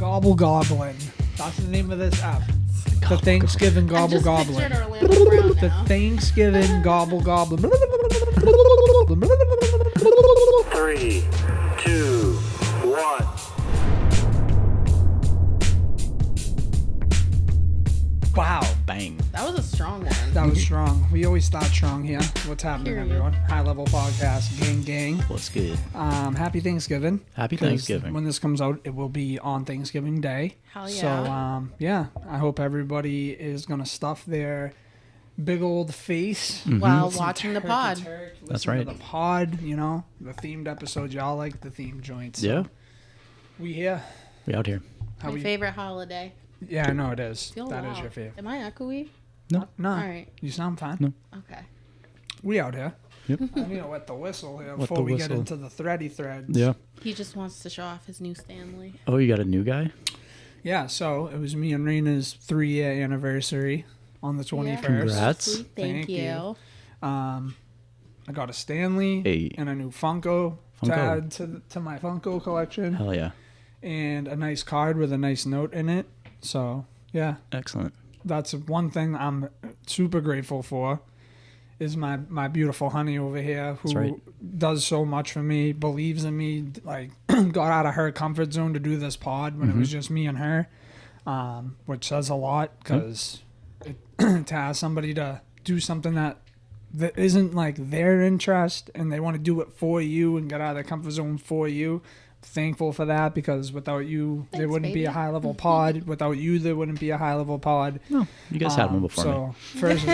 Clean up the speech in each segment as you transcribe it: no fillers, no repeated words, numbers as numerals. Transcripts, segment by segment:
Gobble Goblin. That's the name of this app. The Thanksgiving Gobble Goblin. The Thanksgiving Gobble Goblin. 3, 2, 1. Wow. Bang. That was a strong one. That was strong. We always start strong here. What's happening, Period. everyone? High Level Podcast, gang. What's good? Happy Thanksgiving. Happy 'Cause Thanksgiving. When this comes out, it will be on Thanksgiving Day. Hell yeah. So, yeah, I hope everybody is going to stuff their big old face While some watching the turkey pod. turk, That's listen to right. the pod, you know, the themed episodes. Y'all like the themed joints. So Yeah. we here. We out here. How My we? favorite holiday. Yeah, I know it is. Feel That loud. is your favorite. Am I echoey? No, All right. you sound fine. No. Okay. We out here. Yep. I need to wet the whistle here Wet before the we get whistle. into the thready threads. Yeah. He just wants to show off his new Stanley. Oh, you got a new guy? Yeah, so it was me and Rayna's 3-year anniversary on the 21st. Congrats. Sweet, Thank thank you. you. I got a Stanley Hey. and a new Funko to Funko. add to my Funko collection, Hell yeah. and a nice card with a nice note in it. So, yeah, Excellent. that's one thing I'm super grateful for is my beautiful honey over here who That's right. does so much for me, believes in me, like got out of her comfort zone to do this pod when it was just me and her, which says a lot because to ask somebody to do something that isn't like their interest and they want to do it for you and get out of their comfort zone for you. Thankful for that because without you, there Thanks, wouldn't be baby. a high level pod. Without you, there wouldn't be a high level pod. No, you guys had one before me. So first,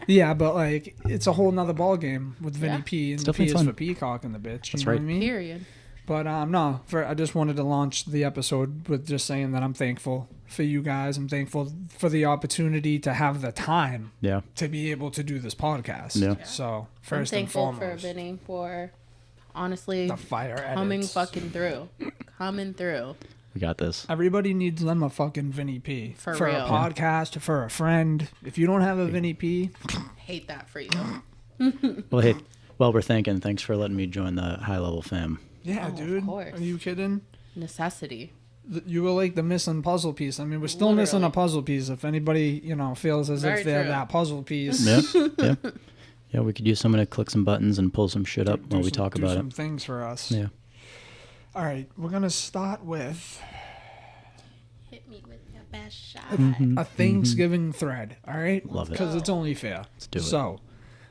yeah, but like it's a whole nother ball game with Vinnie Yeah. P, and It's the P definitely is fun. for Peacock and the bitch. That's You know right. what I mean? Period. But no, I just wanted to launch the episode with just saying that I'm thankful for you guys. I'm thankful for the opportunity to have the time Yeah. to be able to do this podcast. Yeah. So I'm first and thankful foremost, for Vinnie for honestly the fire coming edits. fucking through. Coming through. We got this. Everybody needs them a fucking Vinnie P. For a real. podcast, for a friend. If you don't have a Vinnie P, Hate that for you. Well, hey, while we're thinking, thanks for letting me join the high level fam. yeah, Oh, dude. of course. Are you kidding? Necessity. You were like the missing puzzle piece. I mean, we're still missing a Literally. puzzle piece. If anybody, feels as Very if they're true. that puzzle piece, Yeah. Yeah. Yeah, we could use someone to click some buttons and pull some shit up while we talk do about some it. things for us. Yeah. All right, we're gonna start with Hit me with your best shot. a Thanksgiving thread. All right, Mm-hmm. Love it. because it's only fair. Let's do it. So,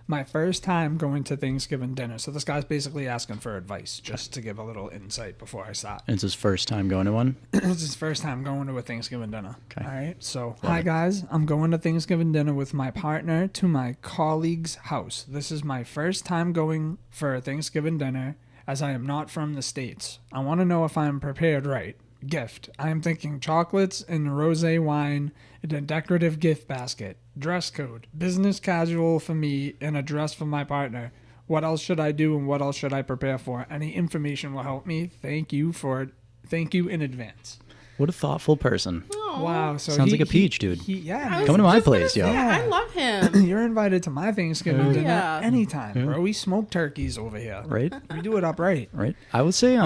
my first time going to Thanksgiving dinner. So this guy's basically asking for advice, just to give a little insight before I start. And it's his first time going to one. It's his first time going to a Thanksgiving dinner. Okay. All right. So, hi guys. I'm going to Thanksgiving dinner with my partner to my colleague's house. This is my first time going for a Thanksgiving dinner as I am not from the States. I want to know if I am prepared right. Gift. I am thinking chocolates and rosé wine in a decorative gift basket. Dress code. Business casual for me and a dress for my partner. What else should I do and what else should I prepare for? Any information will help me. Thank you in advance. What a thoughtful person. Wow. So Sounds like a peach, dude. Yeah. I was Coming to my just gonna place, yo. say, Yeah. I love him. You're invited to my Thanksgiving dinner Yeah. anytime, bro. We smoke turkeys over here. Right? We do it upright. Right. I would say,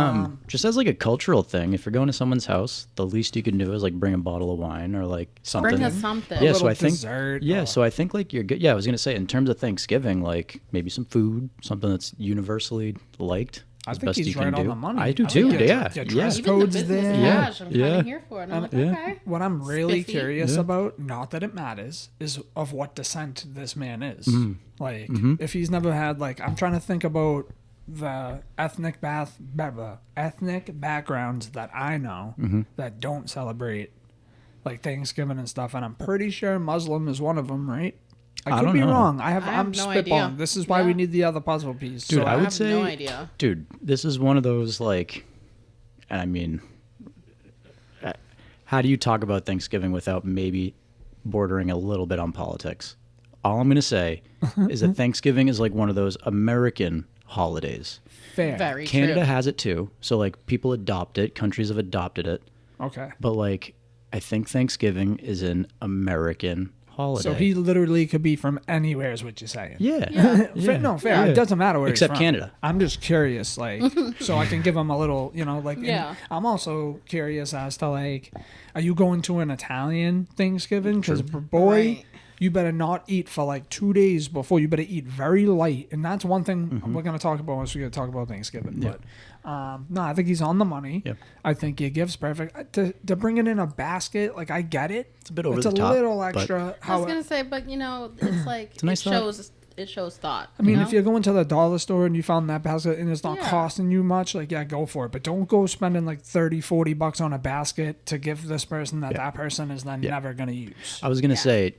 just as like a cultural thing, if you're going to someone's house, the least you can do is like bring a bottle of wine or like something. Bring us something. Yeah, A so little I think dessert yeah, or- so I think like you're good. Yeah, I was gonna say in terms of Thanksgiving, like maybe some food, something that's universally liked. I as think best he's you can right on do. the money. I do I too. like it. Yeah, Yeah, yeah. dress Even the code's business there. Yeah. cash, I'm kind Yeah. of here for it. I'm like, Yeah. okay. What I'm really Spiffy. curious Yeah. about, not that it matters, is of what descent this man is. Mm-hmm. Like, if he's never had, like, I'm trying to think about the ethnic backgrounds that I know Mm-hmm. that don't celebrate, like, Thanksgiving and stuff, and I'm pretty sure Muslim is one of them, right? I could don't be know. wrong. have I'm no spitballing. idea. This is why we Yeah. need the other puzzle piece. Dude, so I I would have say, no idea. dude, this is one of those like, I mean, how do you talk about Thanksgiving without maybe bordering a little bit on politics? All I'm gonna say is that Thanksgiving is like one of those American holidays. fair. Very Canada true. has it too, so like people adopt it, countries have adopted it, Okay. but like I think Thanksgiving is an American holiday. So he literally could be from anywhere, is what you're saying. Yeah. Fair, no, fair. It doesn't matter where Except he's from. Canada. I'm just curious, like, so I can give him a little, like. and Yeah. I'm also curious as to like, are you going to an Italian Thanksgiving? Because boy, Right. you better not eat for like 2 days before. You better eat very light, and that's one thing we're gonna talk about once we get to talk about Thanksgiving. Yeah. But no, I think he's on the money. Yep. I think your gift's perfect. To bring it in a basket, like I get it. It's a bit over It's the a top, little but- extra. I was gonna say, but it's like a nice thought. it shows thought. I mean, you if know? you're going to the dollar store and you found that basket and it's not Yeah. costing you much, like, yeah, go for it. But don't go spending like 30, 40 bucks on a basket to give this person that person is then never going to use. I was going to say,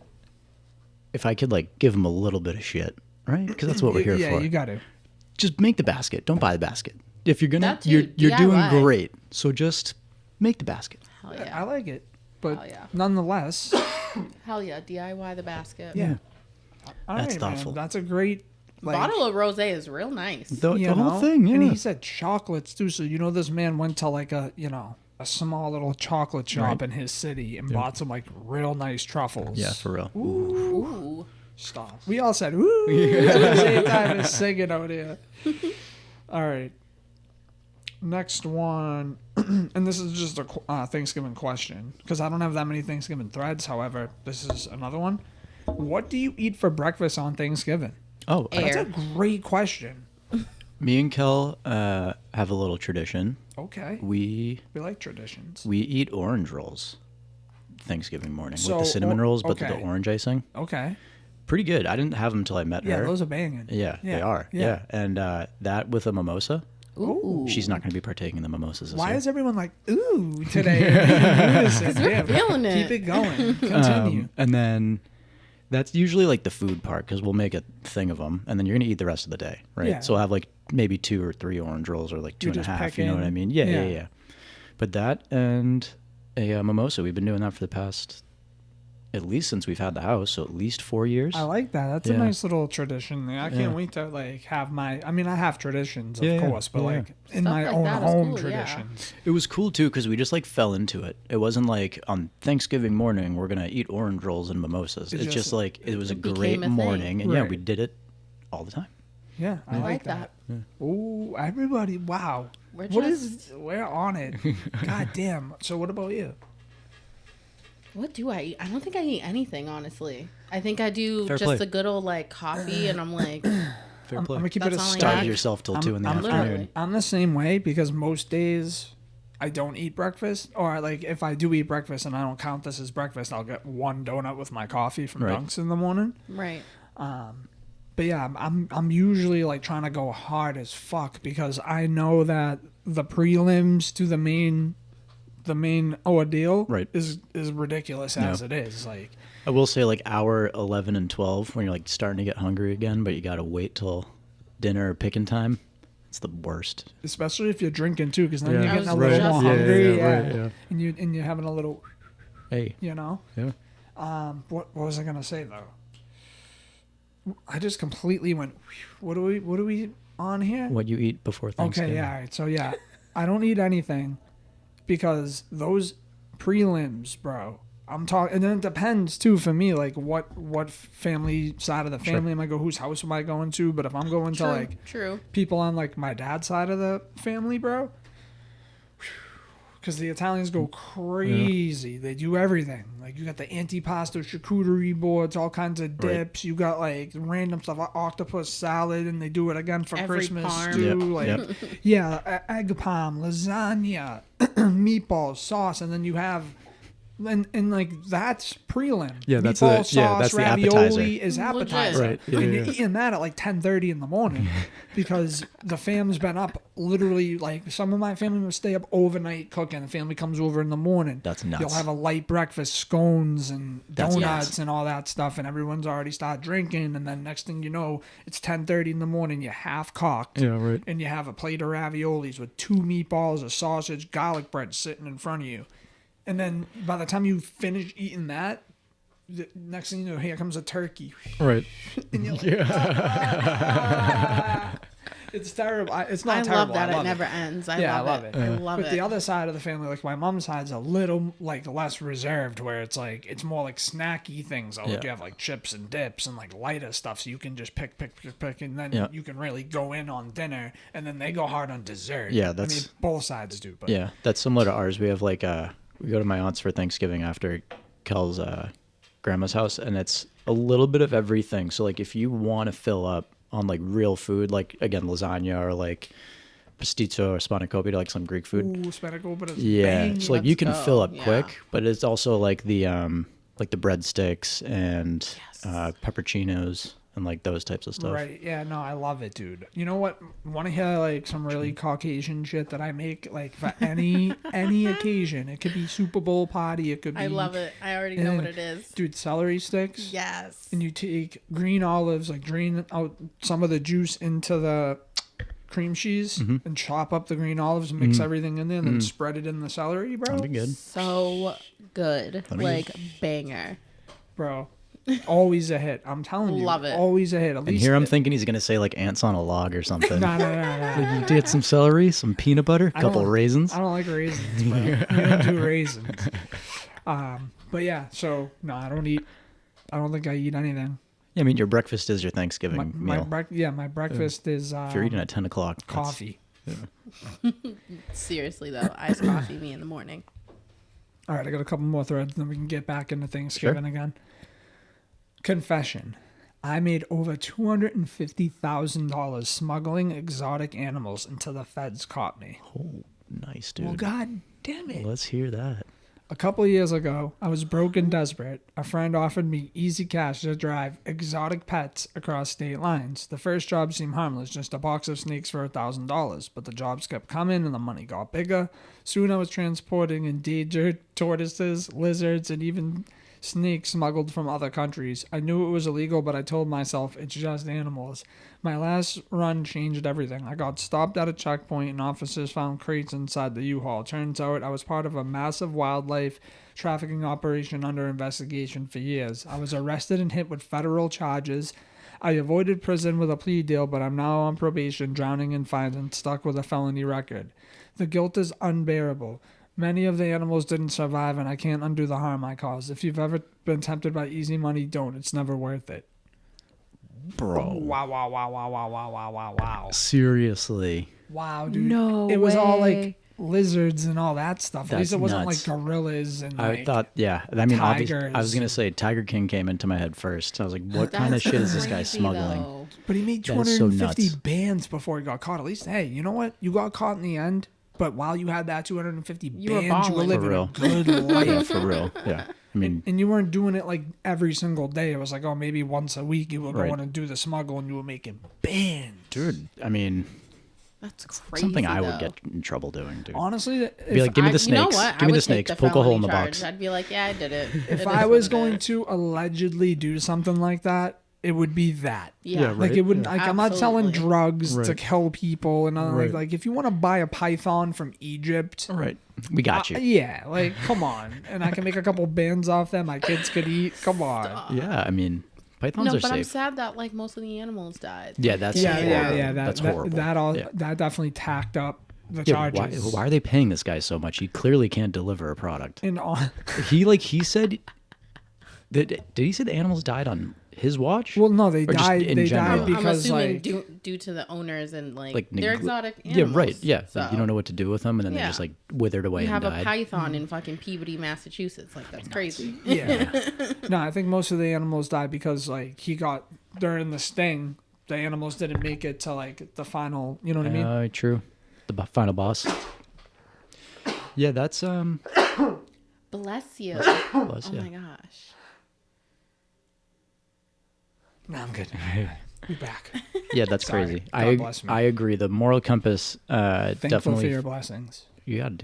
if I could like give him a little bit of shit, right? Because that's what we're here yeah, for. you got to. Just make the basket. Don't buy the basket. If you're gonna, That too, you're doing DIY. great. So just make the basket. Hell I yeah, like it. But Hell yeah. nonetheless, hell yeah, DIY the basket. yeah. All That's right, thoughtful. Man, that's a great like, Bottle of rosé is real nice. The you whole know? thing, yeah. And he said chocolates too. So, this man went to like a small little chocolate shop Right. in his city and bought some like real nice truffles. Yeah, for real. Ooh. Stop. We all said, ooh, at the same time as singing out here. All right. Next one. And this is just a Thanksgiving question because I don't have that many Thanksgiving threads. However, this is another one. What do you eat for breakfast on Thanksgiving? Oh, That's a Air. great question. me and Kel have a little tradition. Okay. We like traditions. eat orange rolls Thanksgiving morning So, with the cinnamon rolls, but the okay. orange icing. Okay. Pretty good. I didn't have them until I met Yeah, her. those are banging. Yeah, they are. Yeah. And that with a mimosa. Ooh. She's not going to be partaking in the mimosas this Why year. is everyone like, ooh, today? Damn. feeling it. Keep it going. Continue. And then that's usually like the food part because we'll make a thing of them, and then you're going to eat the rest of the day, right? Yeah. So I'll have like maybe 2 or 3 orange rolls or like two You and a just half. pick You know what in. I mean? Yeah, yeah, Yeah. yeah. But that and a mimosa, we've been doing that for the past, at least since we've had the house, so at least 4 years. I like that. That's a Yeah. nice little tradition. I can't Yeah. wait to like have I have traditions, of Yeah, yeah. course, but Yeah, like in Stuff my like own that is home cool, yeah. traditions. It was cool too because we just like fell into it. It wasn't like on Thanksgiving morning we're gonna eat orange rolls and mimosas. It's just- just like it was a It became great a thing. morning, and yeah, Right. we did it all the time. Yeah, I like like that. Ooh, everybody! Wow, We're we're on it. God damn. So what about you? What do I eat? I don't think I eat anything, honestly. I think I do Fair just play. a good old like coffee, and I'm like, Fair I'm play. gonna keep it a That's all I stack. Starve yourself till 2 in the I'm afternoon. literally- I'm the same way because most days I don't eat breakfast, or like if I do eat breakfast and I don't count this as breakfast, I'll get one donut with my coffee from Right. Dunks in the morning. right. But yeah, I'm usually like trying to go hard as fuck because I know that the prelims to the main ordeal Right. is ridiculous as it is. Like I will say like hour 11 and 12 when you're like starting to get hungry again, but you gotta wait till dinner or picking time. It's the worst. especially if you're drinking too, because then Yeah. you're I getting a was little just more gonna hungry, say, right, yeah. and you're having a little, Hey, Yeah. What was I gonna say though? I just completely went. What are we on here? what you eat before Thanksgiving? Okay, yeah, all right. So yeah, I don't eat anything because those prelims, bro. I'm talking, and then it depends too for me, like what family side of the family am I go? Whose house am I going to? But if I'm going to like True. people on like my dad's side of the family, bro, because the Italians go crazy. They do everything. Like you got the antipasto charcuterie boards, all kinds of dips. You got like random stuff, like octopus salad, and they do it again for Every Christmas parm. too. Yep, Like yeah, egg palm, lasagna, meatballs, sauce, and then you have. And like that's prelim. Yeah, that's Meatball the- sauce, yeah, that's the ravioli appetizer. is Legit. appetizer. Right, yeah, and yeah. you're eating that at like 10:30 in the morning because the fam's been up literally like some of my family will stay up overnight cooking. The family comes over in the morning. That's nuts. You'll have a light breakfast, scones and That's donuts nuts. and all that stuff, and everyone's already started drinking. And then next thing you know, it's 10:30 in the morning. You're half cocked. Yeah, right. And you have a plate of raviolis with 2 meatballs, a sausage, garlic bread sitting in front of you. And then by the time you finish eating that, the next thing you know, here comes a turkey. Right. And you're like, It's terrible. It's I not terrible. love that I love it never it. ends. I Yeah, love it. I love But it. the other side of the family, like my mom's side's a little like less reserved, where it's like it's more like snacky things. Oh, Yeah. you have like chips and dips and like lighter stuff, so you can just pick, and then Yeah. you can really go in on dinner, and then they go hard on dessert. Yeah, I that's- mean, both sides do. But Yeah, that's similar to ours. We have like we go to my aunt's for Thanksgiving after Kel's grandma's house, and it's a little bit of everything. So like if you want to fill up on like real food, like again lasagna or like pastizzo or spanakopita, like some Greek food. ooh, spectacle, but it's Yeah, bang. so like you can Let's fill go. up Yeah. quick, but it's also like the breadsticks and pepperoncinos and like those types of stuff. Right. Yeah, no, I love it, dude. You know what? Want to hear like some really Caucasian shit that I make like for any occasion? It could be Super Bowl party. It could be I love it. I already know what it is. Dude, celery sticks. Yes. And you take green olives, like drain out some of the juice into the cream cheese and chop up the green olives and mix everything in there and then spread it in the celery, bro. That'd be good. So good. Like banger. Bro. Always a hit. I'm telling you. Love it. Always a hit. At And least here I'm thinking he's gonna say like ants on a log or something. No. You get some celery, some peanut butter, a couple don't- raisins. I don't like raisins, bro. We don't do raisins. But yeah, so no, I don't think I eat anything. Yeah, I mean your breakfast is your Thanksgiving meal. My breakfast is If you're eating at 10 o'clock, that's- coffee. Seriously though, iced coffee me in the morning. All right, I got a couple more threads, then we can get back into Thanksgiving again. Confession. I made over $250,000 smuggling exotic animals until the feds caught me. Oh, nice, dude. Well, god damn it. Let's hear that. A couple of years ago, I was broke and desperate. A friend offered me easy cash to drive exotic pets across state lines. The first job seemed harmless, just a box of snakes for $1,000. But the jobs kept coming and the money got bigger. Soon I was transporting endangered tortoises, lizards, and even snakes smuggled from other countries. I knew it was illegal, but I told myself it's just animals. My last run changed everything. I got stopped at a checkpoint and officers found crates inside the U-Haul. Turns out I was part of a massive wildlife trafficking operation under investigation for years. I was arrested and hit with federal charges. I avoided prison with a plea deal, but I'm now on probation, drowning in fines, and stuck with a felony record. The guilt is unbearable. Many of the animals didn't survive, and I can't undo the harm I caused. If you've ever been tempted by easy money, don't. It's never worth it. Bro. Wow. Seriously. Wow, dude. No It was all like way. lizards and all that stuff. At least That's it wasn't nuts. like gorillas and I like... thought, yeah. I mean, obviously, I was tigers. going to say Tiger King came into my head first. I was like, what kind of That's shit is this guy crazy, smuggling? though. But he made That is so 250 nuts. bands before he got caught. At least, hey, you know what? You got caught in the end, but while you had that 250 You were bands, you were balling. living For real. a good life. Yeah, for real. Yeah. I mean, And you weren't doing it like every single day. It was like, oh, maybe once a week you were Right. going to do the smuggle and you were making bands. dude, I mean, That's crazy. something I would though. get in trouble doing, dude. Honestly, Be if, like, give me the You know snakes. what? Give I me the would take snakes. the Poke a hole felony in the charge. box. I'd be like, yeah, I did it. It if is I what was it going is. to allegedly do something like that, it would be that. Yeah. right. Like it wouldn't. Like I'm not selling Absolutely. drugs to Right. kill people, and Right. like if you want to buy a python from Egypt, Right. We got you. yeah, like come on, and I can make a couple bands off them. My kids could eat. Come on. Yeah, I mean, pythons No, are but I'm safe. sad that like most of the animals died. Yeah, that's Yeah, horrible. yeah. That's That horrible. that Yeah. definitely tacked up the Yeah, charges. why are they paying this guy so much? He clearly can't deliver a product. And all, He said that did he say the animals died on his watch? well, no, they Or just died. in They general? died I'm because assuming like due to the owners and like, Like they're negli- exotic yeah, animals. right. Yeah, So you don't know what to do with them, and then they Yeah. just like withered away we and have a died. python in fucking Peabody, Massachusetts. Like that's crazy. yeah. No, I think most of the animals died because like he got during the sting. The animals didn't make it to like the final. You know what I mean? True. The final boss. Yeah, that's Bless you. bless Oh you. my gosh. No, I'm good. We're back. Yeah, that's Sorry. crazy. God bless me. I agree. The moral compass Thankful for definitely your blessings. you got it,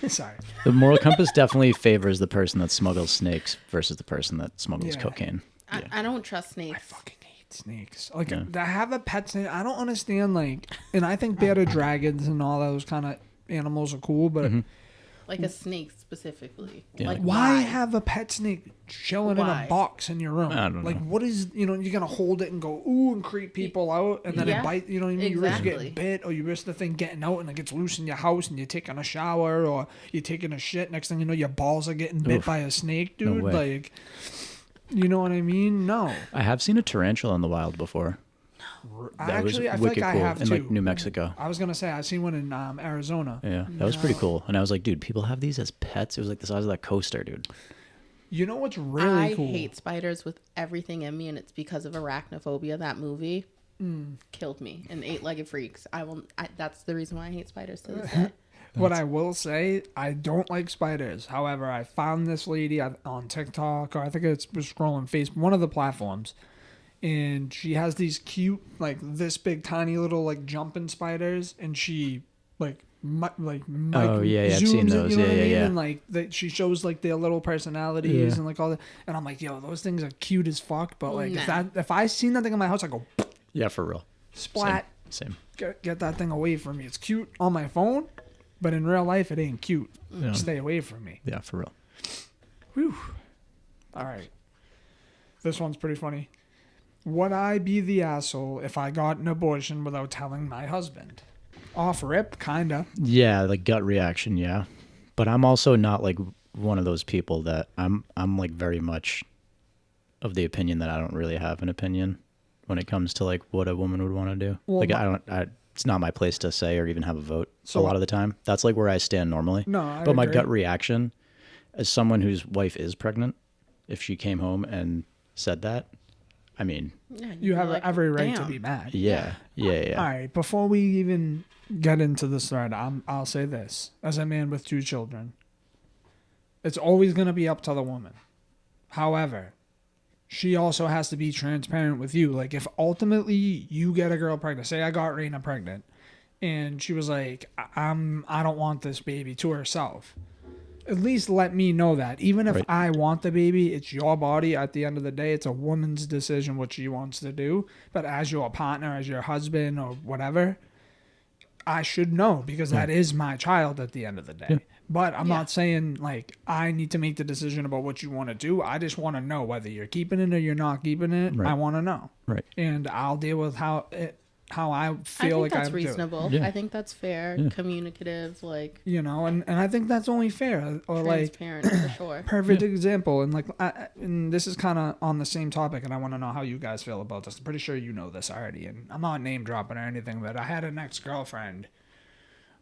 dude. Sorry. The moral compass definitely favors the person that smuggles snakes versus the person that smuggles Yeah. cocaine. I don't trust I snakes. fucking hate snakes. Like Yeah. I have a pet snake. I don't understand like, and I think bearded dragons and all those kind of animals are cool, but Like a snake specifically. Yeah, Like, Why have a pet snake chilling in Why? a box in your room? I don't Like, know. what is, you're going to hold it and go, ooh, and creep people out, and then it Yeah, bite, you know what I mean? You risk exactly. getting bit, or you risk the thing getting out and it gets loose in your house and you're taking a shower or you're taking a shit. Next thing you know, your balls are getting bit Oof. by a snake, No dude. way. Like, you know what I mean? No. I have seen a tarantula in the wild before. That was Actually, I feel wicked like I cool have in too. like New Mexico. I was going to say, I've seen one in Arizona. Yeah, that was pretty cool. And I was like, dude, people have these as pets. It was like the size of that coaster, dude. You know what's really I cool? hate spiders with everything in me, and it's because of arachnophobia. That movie killed me. And Eight-Legged Freaks. That's the reason why I hate spiders to this day. What I will say, I don't like spiders. However, I found this lady on TikTok, or I think it was scrolling Facebook, one of the platforms, and she has these cute, like this big, tiny little like jumping spiders, and she like Oh, yeah, I've zooms seen in, those. you know Yeah, what I yeah, mean? yeah. And like she shows like their little personalities Yeah. and like all that, and I'm like, yo, those things are cute as fuck. But like Nah. if I seen that thing in my house, I go Yeah, for real. splat. Same. Get that thing away from me. It's cute on my phone, but in real life, it ain't cute. Yeah. Stay away from me. Yeah, for real. Whew. All right. This one's pretty funny. Would I be the asshole if I got an abortion without telling my husband? Off rip, kinda. Yeah, like gut reaction, yeah. But I'm also not like one of those people that I'm like very much of the opinion that I don't really have an opinion when it comes to like what a woman would want to do. Well, Like it's not my place to say or even have a vote So- a lot of the time. That's like where I stand normally. No, I But my agree. gut reaction as someone whose wife is pregnant, if she came home and said that, I mean, Yeah, you'd You be have like, every right to "Damn." be mad. yeah. All right, before we even get into this thread, I'll say this. As a man with 2 children, it's always going to be up to the woman. However, she also has to be transparent with you. Like, if ultimately you get a girl pregnant, say I got Rayna pregnant, and she was like, I don't want this baby to herself. At least let me know that. Even if Right. I want the baby, it's your body. At the end of the day, it's a woman's decision what she wants to do. But as your partner, as your husband or whatever, I should know because that is my child at the end of the day. Yeah. But I'm Yeah. not saying like I need to make the decision about what you want to do. I just want to know whether you're keeping it or you're not keeping it. Right. I want to know. Right. And I'll deal with how I I feel think like that's I do. reasonable. Yeah. I think that's fair, Yeah. communicative, like You know, and I think that's only fair. Or like transparent for sure. perfect example, and like and this is kind of on the same topic, and I want to know how you guys feel about this. I'm pretty sure you know this already, and I'm not name dropping or anything, but I had an ex-girlfriend,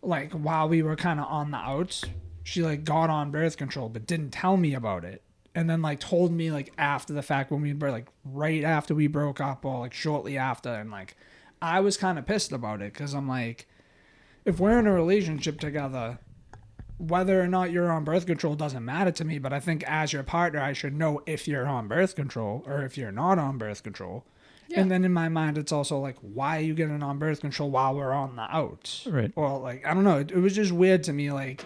like while we were kind of on the outs, she like got on birth control but didn't tell me about it, and then like told me like after the fact when we were like right after we broke up or like shortly after, and like I was kind of pissed about it because I'm like, if we're in a relationship together, whether or not you're on birth control doesn't matter to me, but I think as your partner, I should know if you're on birth control or if you're not on birth control. Yeah. And then in my mind, it's also like, why are you getting on birth control while we're on the outs? Right. Or like, I don't know. It was just weird to me. Like,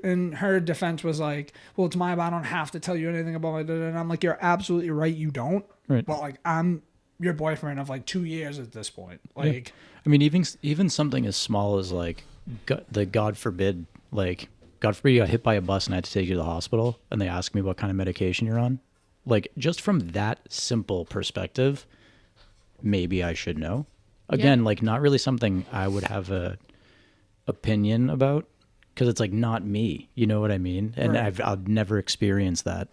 and her defense was like, well, it's my, I don't have to tell you anything about my, and I'm like, you're absolutely right. You don't. Right. But like, I'm your boyfriend of like 2 years at this point. Like, I mean, even something as small as like God forbid you got hit by a bus and I had to take you to the hospital and they ask me what kind of medication you're on. Like, just from that simple perspective, maybe I should know. Again, like not really something I would have a opinion about because it's like not me. You know what I mean? And Right. I've never experienced that.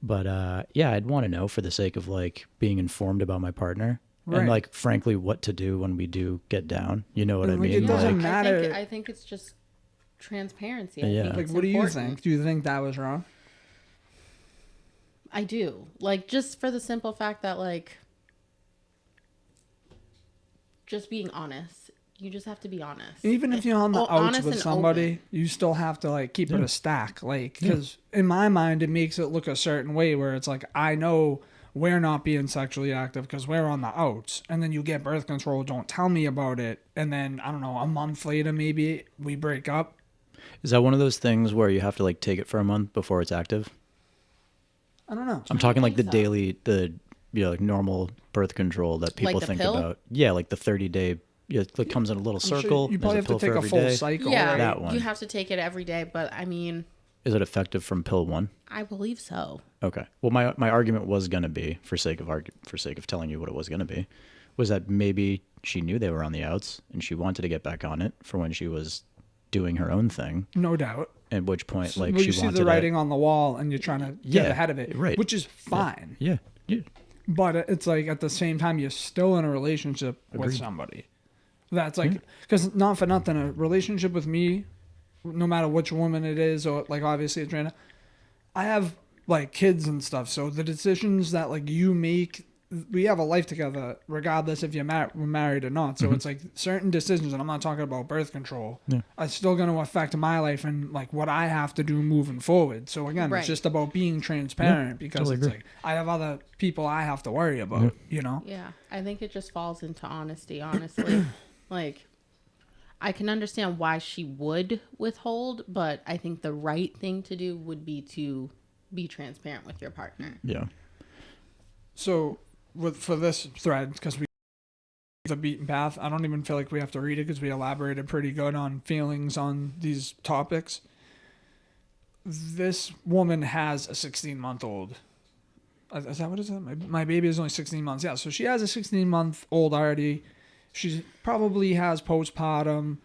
But yeah, I'd want to know for the sake of like being informed about my partner Right. and like frankly what to do when we do get down. You know what And, I like, mean? it doesn't Like, matter. I think it's just transparency. Yeah. I think like, it's what do you important. think? Do you think that was wrong? I do. Like, just for the simple fact that, like, just being honest. You just have to be honest. Even if you're on the outs honest with and somebody, open. you still have to like keep it a stack. Like, because in my mind, it makes it look a certain way where it's like, I know we're not being sexually active because we're on the outs. And then you get birth control, don't tell me about it. And then, I don't know, a month later, maybe we break up. is that one of those things where you have to like take it for a month before it's active? I don't know. I'm talking like the think so. daily, like normal birth control that people the think pill? about. Yeah, like the 30-day It comes in a little I'm sure circle. you There's probably a have pill to take for a every full day. cycle. Yeah, right? That one. you have to take it every day, but I mean, Is it effective from pill 1? I believe so. Okay. Well, my argument was going to be, for sake of telling you what it was going to be, was that maybe she knew they were on the outs and she wanted to get back on it for when she was doing her own thing. No doubt. At which point, like, Well, she you see wanted the writing on the wall and you're trying to get Yeah, ahead of it, right. which is fine. Yeah. But it's like at the same time, you're still in a relationship with Agreed. somebody. That's like, because not for nothing, a relationship with me, no matter which woman it is, or like obviously it's Rayna, I have like kids and stuff. So the decisions that like you make, we have a life together, regardless if you're married or not. So it's like certain decisions, and I'm not talking about birth control, are still going to affect my life and like what I have to do moving forward. So again, Right. it's just about being transparent because totally it's agree. like I have other people I have to worry about, you know? Yeah, I think it just falls into honesty, honestly. Like, I can understand why she would withhold, but I think the right thing to do would be to be transparent with your partner. Yeah. So for this thread, because we the beaten path, I don't even feel like we have to read it because we elaborated pretty good on feelings on these topics. This woman has a 16-month-old. Is that what it is? My baby is only 16 months. Yeah, so she has a 16-month-old already. She probably has postpartum.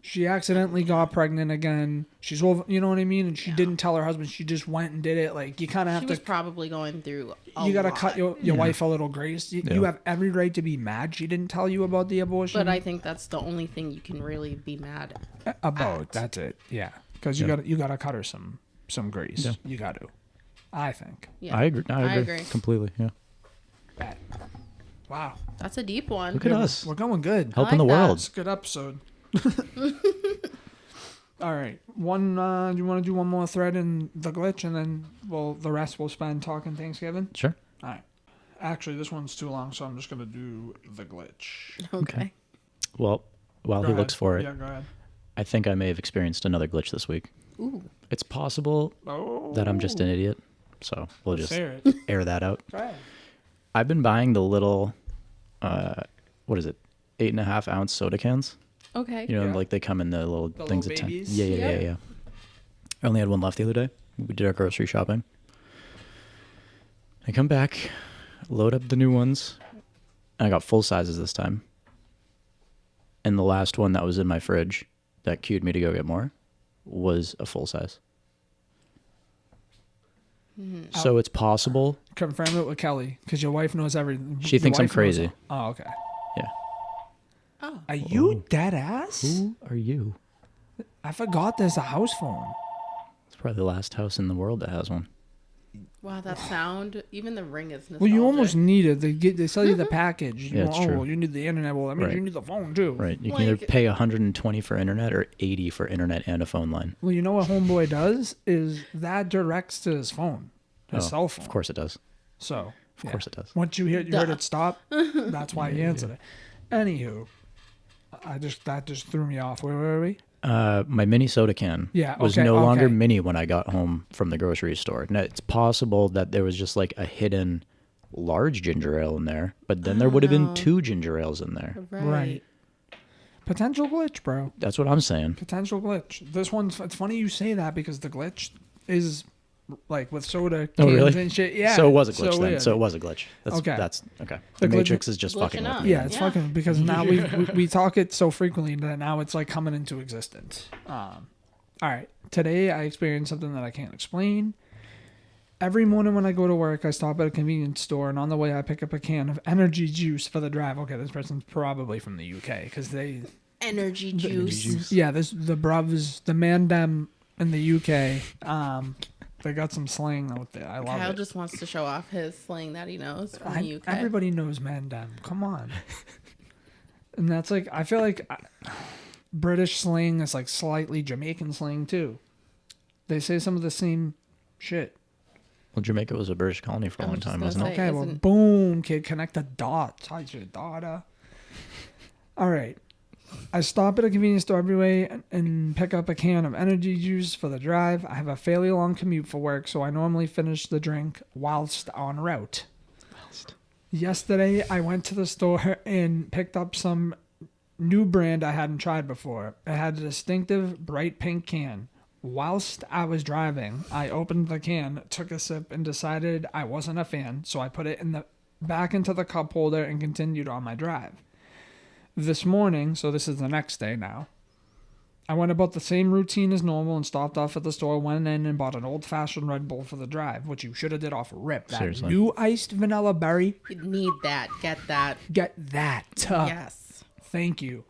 She accidentally got pregnant again. She's over, you know what I mean? And she didn't tell her husband. She just went and did it. Like, you kind of have She to... was probably going through a You got to lot. cut your wife a little grace. You have every right to be mad she didn't tell you about the abortion. But I think that's the only thing you can really be mad about. at. That's it. Yeah. Because you got to cut her some grace. Yeah. You got to. I think. Yeah. I agree. I agree. Completely. Yeah. Wow. That's a deep one. Look at us. We're going good. Helping like the that. world. It's a good episode. All right. One. Do you want to do one more thread in the glitch, and then the rest we'll spend talking Thanksgiving. Sure. All right. Actually, this one's too long, so I'm just gonna do the glitch. Okay. Well, while Go he ahead. looks for it, Yeah, go ahead. I think I may have experienced another glitch this week. Ooh. It's possible that I'm just an idiot, so we'll just Say it. air that out. Go ahead. I've been buying the little, what is it, 8.5 ounce soda cans. Okay. You know, Yeah. like they come in the little The things little at 10. babies? Yeah. I only had one left the other day. We did our grocery shopping. I come back, load up the new ones, and I got full sizes this time. And the last one that was in my fridge that cued me to go get more was a full size. So it's possible. Confirm it with Kelly, because your wife knows everything. She Your thinks I'm wife knows- crazy. Oh, okay. Yeah. Oh. Are you dead ass? Who are you? I forgot there's a house phone. It's probably the last house in the world that has one. Wow, that sound. Even the ring is nostalgic. Well, you almost need it. They sell you the package. Yeah, it's true. Well, you need the internet. Well, that means Right. you need the phone too. Right. You can either Like- pay 120 for internet or 80 for internet and a phone line. Well, you know what Homeboy does is that directs to his phone, his Oh, cell phone. Of course it does. So, Of course it does. Once you heard it stop, that's why he answered it. Anywho, that just threw me off. Where were we? My mini soda can was no longer mini when I got home from the grocery store. Now, it's possible that there was just like a hidden large ginger ale in there, but then there would have been 2 ginger ales in there. Right. Potential glitch, bro. That's what I'm saying. Potential glitch. This one's. It's funny you say that because the glitch is like with soda Oh, cans really? and shit. Yeah. So it was a glitch then. weird. So it was a glitch. That's Okay. That's okay. The The glitch- Matrix is just Glitching fucking with up. me. Yeah, it's Yeah. fucking because now we talk it so frequently that now it's like coming into existence. All right, today I experienced something that I can't explain. Every morning when I go to work, I stop at a convenience store, and on the way I pick up a can of energy juice for the drive. Okay, this person's probably from the UK because Energy juice. the bruvs, the mandem in the UK. They got some slang out there. I love Kyle it. just wants to show off his slang that he knows from the UK. Everybody knows mandem. Come on. And that's like, I feel like British slang is like slightly Jamaican slang too. They say some of the same shit. Well, Jamaica was a British colony for a I long was just time, gonna wasn't it? say- Okay, well, isn't- boom, kid, connect the dots. Hi, your daughter. All right. I stop at a convenience store every way and pick up a can of energy juice for the drive. I have a fairly long commute for work, so I normally finish the drink whilst en route. Yesterday, I went to the store and picked up some new brand I hadn't tried before. It had a distinctive bright pink can. Whilst I was driving, I opened the can, took a sip, and decided I wasn't a fan, so I put it back into the cup holder and continued on my drive. This morning, so this is the next day now, I went about the same routine as normal and stopped off at the store, went in and bought an old-fashioned Red Bull for the drive, which you should have did off rip. That Seriously. new iced vanilla berry. You need that. Get that. Get that. Yes. Thank you.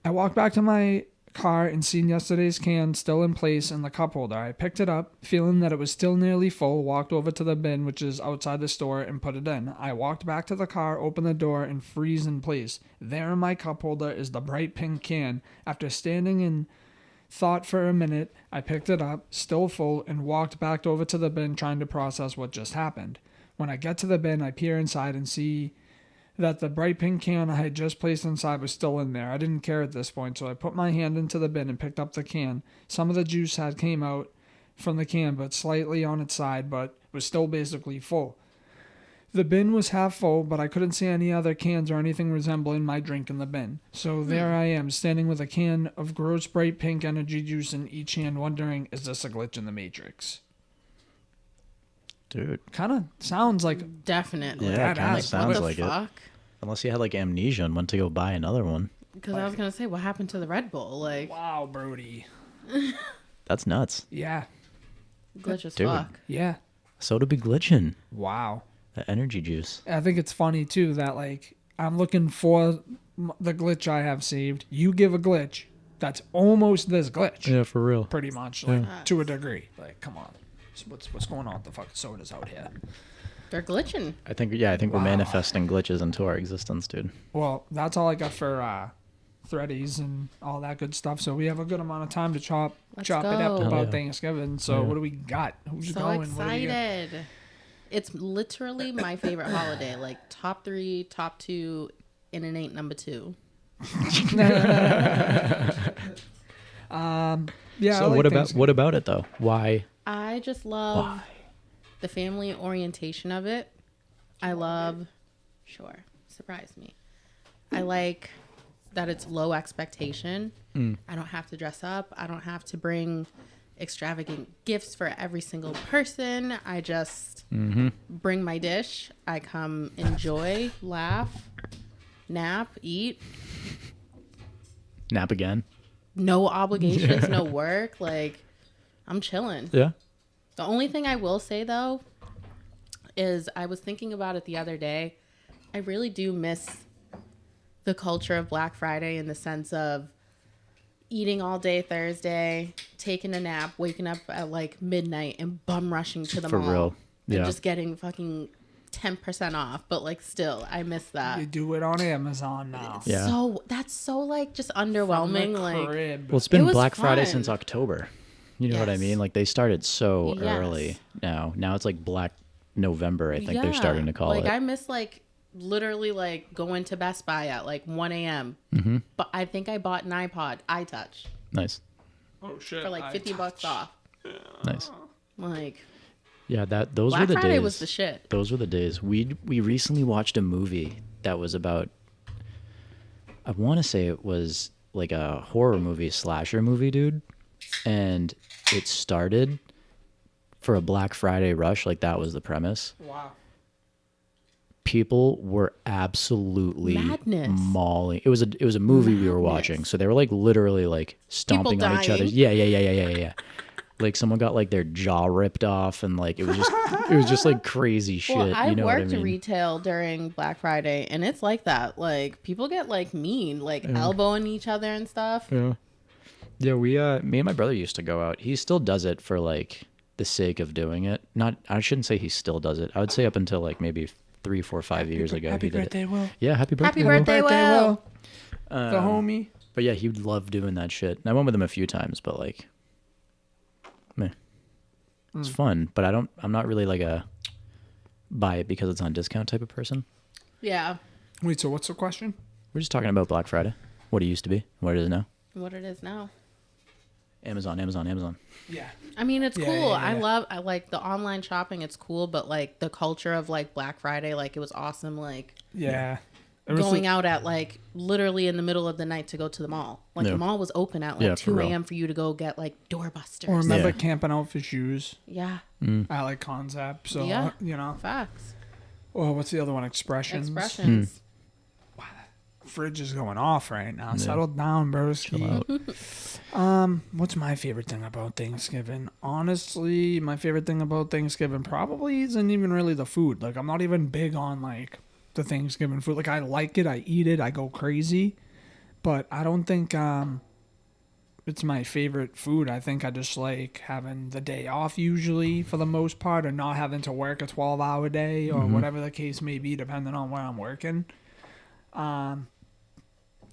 I walked back to my car and seen yesterday's can still in place in the cup holder. I picked it up, feeling that it was still nearly full, walked over to the bin, which is outside the store, and put it in. I walked back to the car, opened the door, and freeze in place. There in my cup holder is the bright pink can. After standing in thought for a minute, I picked it up, still full, and walked back over to the bin, trying to process what just happened. When I get to the bin, I peer inside and see that the bright pink can I had just placed inside was still in there. I didn't care at this point, so I put my hand into the bin and picked up the can. Some of the juice had came out from the can, but slightly on its side, but was still basically full. The bin was half full, but I couldn't see any other cans or anything resembling my drink in the bin. So there I am, standing with a can of gross bright pink energy juice in each hand, wondering, is this a glitch in the Matrix? Dude. Kind of sounds like Definitely. Yeah, That kind of ass. sounds what the like it. fuck? Unless you had like amnesia and went to go buy another one. Because I was gonna say, what happened to the Red Bull? Like, wow, Brody. That's nuts. Yeah, glitch as Dude. fuck. yeah, Soda be glitching. wow. The energy juice. I think it's funny too that like I'm looking for the glitch I have saved. You give a glitch that's almost this glitch, Yeah, for real. pretty much, like to a degree. Like, come on, so what's going on with the fucking sodas out here? They're glitching. I think we're manifesting glitches into our existence, dude. Well, that's all I got for threadies and all that good stuff. So we have a good amount of time to chop Let's it up go. about yeah. Thanksgiving. So what do we got? Who's So going? What do we got? excited. It's literally my favorite holiday. Like top 3, top 2, and it ain't number 2. Yeah. So I like what about it though? Why? I just love the family orientation of it. I love, surprise me. I like that it's low expectation. I don't have to dress up. I don't have to bring extravagant gifts for every single person. I just bring my dish. I come enjoy, laugh, nap, eat. Nap again? No obligations, no work. Like, I'm chilling. Yeah. The only thing I will say, though, is I was thinking about it the other day. I really do miss the culture of Black Friday in the sense of eating all day Thursday, taking a nap, waking up at like midnight and bum rushing to the For mall. real. Yeah. And just getting fucking 10% off. But like still, I miss that. You do it on Amazon now. Yeah. So that's so like just underwhelming. Like, Crib. Well, it's been It was Black Friday fun. since October. You know what I Yes. mean? Like they started so Yes. early now. Now it's like Black November, I think they're starting to call like, it. I miss like literally like going to Best Buy at like 1 a.m. But I think I bought an iPod iTouch Nice. Oh shit! for like $50 off. Nice. Like Yeah, those Black were the Friday days. was the shit. Those were the days. We recently watched a movie that was about, I want to say it was like a horror movie, slasher movie, dude. And it started for a Black Friday rush. Like that was the premise. Wow. People were absolutely Madness. mauling. It was a movie we were watching. So they were like literally like stomping on each other. dying. Yeah. Like someone got like their jaw ripped off and like it was just like crazy shit. Well, I you know what I worked mean? retail during Black Friday, and it's like that. Like people get like mean, like elbowing each other and stuff. Yeah. Yeah, me and my brother used to go out. He still does it for like the sake of doing it. I shouldn't say he still does it. I would say up until like maybe 3, 4, 5 years ago Happy he did birthday, it. Will. Yeah, happy birthday. Happy Will. birthday, Will. The homie. But yeah, he would love doing that shit. And I went with him a few times, but like meh. It's fun, but I'm not really like a buy it because it's on discount type of person. Yeah, Wait, so what's the question? We're just talking about Black Friday. What it used to be, what it is now. what it is now. Amazon. Yeah. I mean, it's Yeah, cool. yeah. I like the online shopping. It's cool, but like the culture of like Black Friday, like it was awesome. Like Yeah. going out at like literally in the middle of the night to go to the mall. Like Yeah. the mall was open at Yeah, like for 2 real. a.m. for you to go get like doorbusters. Or remember Yeah. camping out for shoes Yeah, at like Concept. So, Yeah. you know. facts. Well, what's the other one? Expressions. Expressions. Fridge is going off right now. Settle down, broski. What's my favorite thing about Thanksgiving? Honestly, my favorite thing about Thanksgiving probably isn't even really the food. Like, I'm not even big on like the Thanksgiving food. Like, I like it, I eat it, I go crazy, but I don't think it's my favorite food. I think I just like having the day off usually for the most part, or not having to work a 12-hour day or whatever the case may be, depending on where I'm working.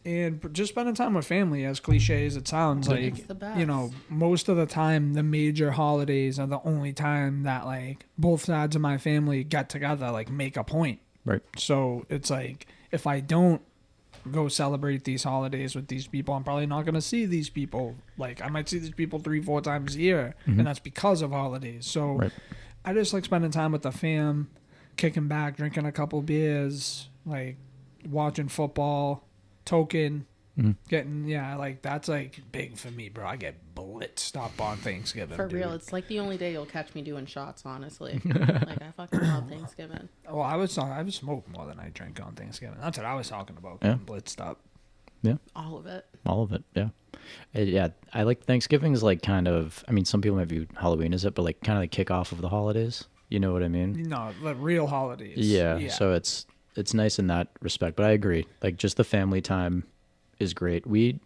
And just spending time with family, as cliche as it sounds, like, It's the best. you know, most of the time, the major holidays are the only time that, like, both sides of my family get together, like, make a point. Right. So it's like, if I don't go celebrate these holidays with these people, I'm probably not going to see these people. Like, I might see these people 3-4 times a year, and that's because of holidays. So Right. I just like spending time with the fam, kicking back, drinking a couple beers, like, watching football, token, getting, like, that's, like, big for me, bro. I get blitzed up on Thanksgiving, For dude. real, it's like the only day you'll catch me doing shots, honestly. Like, I fucking love Thanksgiving. Well, I would smoke more than I drink on Thanksgiving. That's what I was talking about, Yeah. getting blitzed up. All of it. All of it, yeah. Yeah, I like Thanksgiving is like kind of, I mean, some people might view Halloween as it, but like kind of the kickoff of the holidays. You know what I mean? No, the real holidays. Yeah. So it's nice in that respect, but I agree. Like just the family time is great. We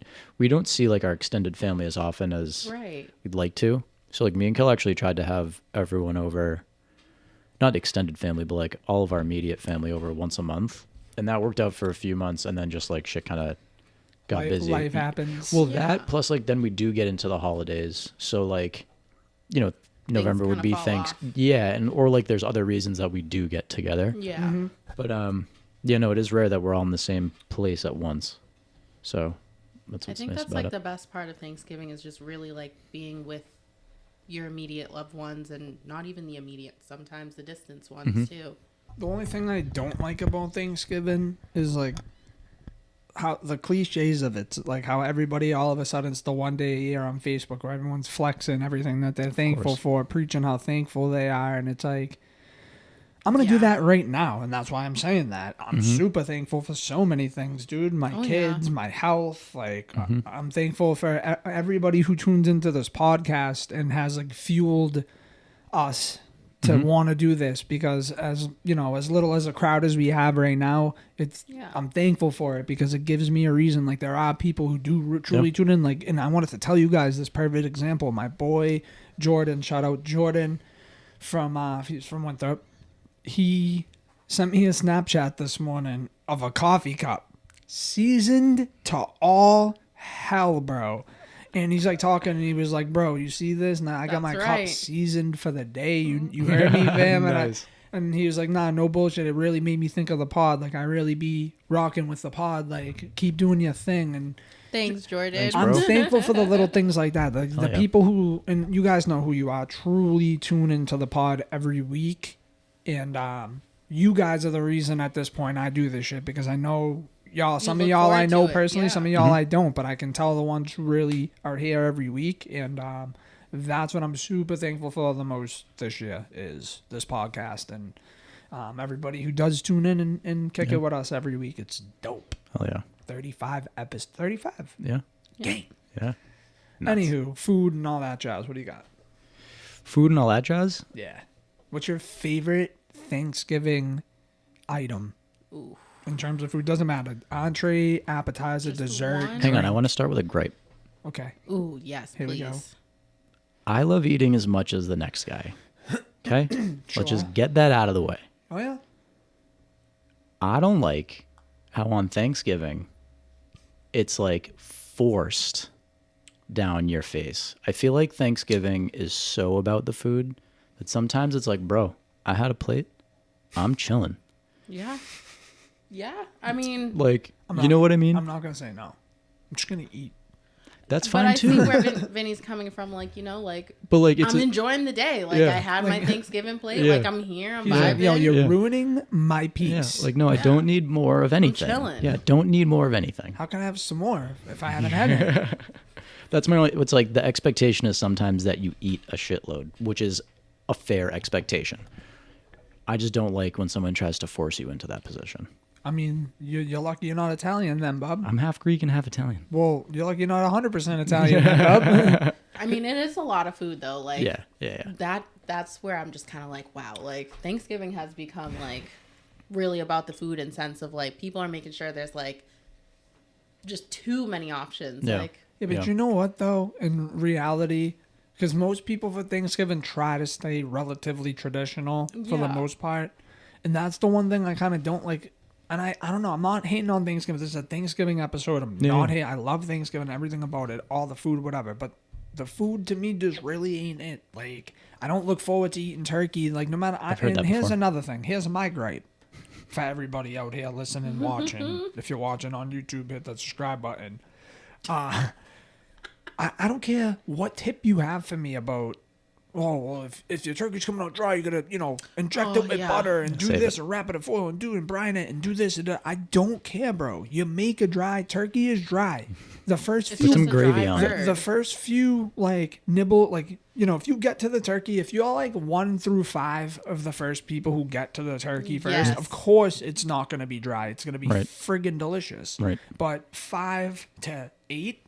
don't see like our extended family as often as Right. we'd like to. So like me and Kel actually tried to have everyone over, not extended family, but like all of our immediate family over once a month, and that worked out for a few months, and then just like shit kind of got busy. Life happens. Well, Yeah. that plus like then we do get into the holidays. So like, you know, November would kinda be fall thanks. off. Yeah, and or like there's other reasons that we do get together. Yeah. But you know, it is rare that we're all in the same place at once. So that's I what's think nice that's about like it. the best part of Thanksgiving is just really like being with your immediate loved ones and not even the immediate, sometimes the distance ones too. The only thing I don't like about Thanksgiving is like how the cliches of it, like how everybody all of a sudden it's the one day a year on Facebook where everyone's flexing everything that they're thankful course. for, preaching how thankful they are, and it's like I'm gonna do that right now, and that's why I'm saying that. I'm super thankful for so many things, dude. My Oh, kids, yeah. my health. Like I'm thankful for everybody who tunes into this podcast and has like fueled us to want to do this, because as you know, as little as a crowd as we have right now, it's Yeah. I'm thankful for it because it gives me a reason. Like there are people who do truly tune in. Like, and I wanted to tell you guys this perfect example. My boy Jordan, shout out Jordan from he's from Winthrop. He sent me a Snapchat this morning of a coffee cup seasoned to all hell, bro. And he's like talking, and he was like, "Bro, you see this? Now I got my That's cup right. seasoned for the day. You heard me, fam?" Nice. And he was like, "Nah, no bullshit. It really made me think of the pod. Like I really be rocking with the pod. Like keep doing your thing." And Thanks, Jordan. Thanks, I'm bro. thankful for the little things like that. The yeah. people who, and you guys know who you are, truly tune into the pod every week. And you guys are the reason at this point I do this shit, because I know y'all, some of look y'all I forward know to it, personally, yeah. some of y'all I don't, but I can tell the ones who really are here every week. And that's what I'm super thankful for the most this year is this podcast and everybody who does tune in and kick it with us every week. It's dope. Oh yeah. 35 episodes. 35. Yeah. Gang. Yeah. Anywho, food and all that jazz. What do you got? Food and all that jazz. Yeah. What's your favorite Thanksgiving item? Ooh. In terms of food, doesn't matter. Entree, appetizer, Just dessert. one? Hang on, I drink. want to start with a gripe. Okay. Ooh, yes, Here we please. go. I love eating as much as the next guy. Okay? Sure. Let's just get that out of the way. Oh yeah. I don't like how on Thanksgiving it's like forced down your face. I feel like Thanksgiving is so about the food that sometimes it's like, bro, I had a plate. I'm chilling. Yeah. Yeah. I mean, Like, I'm you not- know what I mean? I'm not gonna say no. I'm just gonna eat. That's But fine I too. see where Vinny's coming from. Like, you know, like, But like it's I'm enjoying the day. Like, Yeah. I had my Thanksgiving plate. Yeah. Like, I'm here. I'm He's like, vibing. yo, you're Yeah. ruining my yeah, peace. like no, I don't need more of anything. chilling. Yeah, don't need more of anything. How can I have some more if I haven't had any? That's my only. It's like the expectation is sometimes that you eat a shitload, which is a fair expectation. I just don't like when someone tries to force you into that position. I mean, you're lucky you're not Italian then, bub. I'm half Greek and half Italian. Well, you're lucky you're not 100% Italian then, bub. I mean, it is a lot of food, though. Like, Yeah. that's where I'm just kind of like, wow. Like, Thanksgiving has become, like, really about the food in sense of, like, people are making sure there's, like, just too many options. Yeah. Like, Yeah, but Yeah. you know what, though? In reality, because most people for Thanksgiving try to stay relatively traditional for the Yeah. most part. And that's the one thing I kind of don't like. And I don't know. I'm not hating on Thanksgiving. This is a Thanksgiving episode. I'm Yeah. not hating. I love Thanksgiving, everything about it, all the food, whatever. But the food to me just really ain't it. Like, I don't look forward to eating turkey. Like, no matter. I've heard and that here's before. another thing. Here's my gripe for everybody out here listening, watching. If you're watching on YouTube, hit that subscribe button. I don't care what tip you have for me about, oh, well, if your turkey's coming out dry, you gotta, inject it with yeah. butter and do Save this it. and wrap it in foil and do and brine it and do this and that. I don't care, bro. You make a dry turkey is dry. The first it's few Put some just a gravy dry on it. bird. the first few nibble if you get to the turkey, if you're 1 through 5 of the first people who get to the turkey first, Yes. of course it's not gonna be dry. It's gonna be Right. friggin' delicious. Right. But 5 to 8,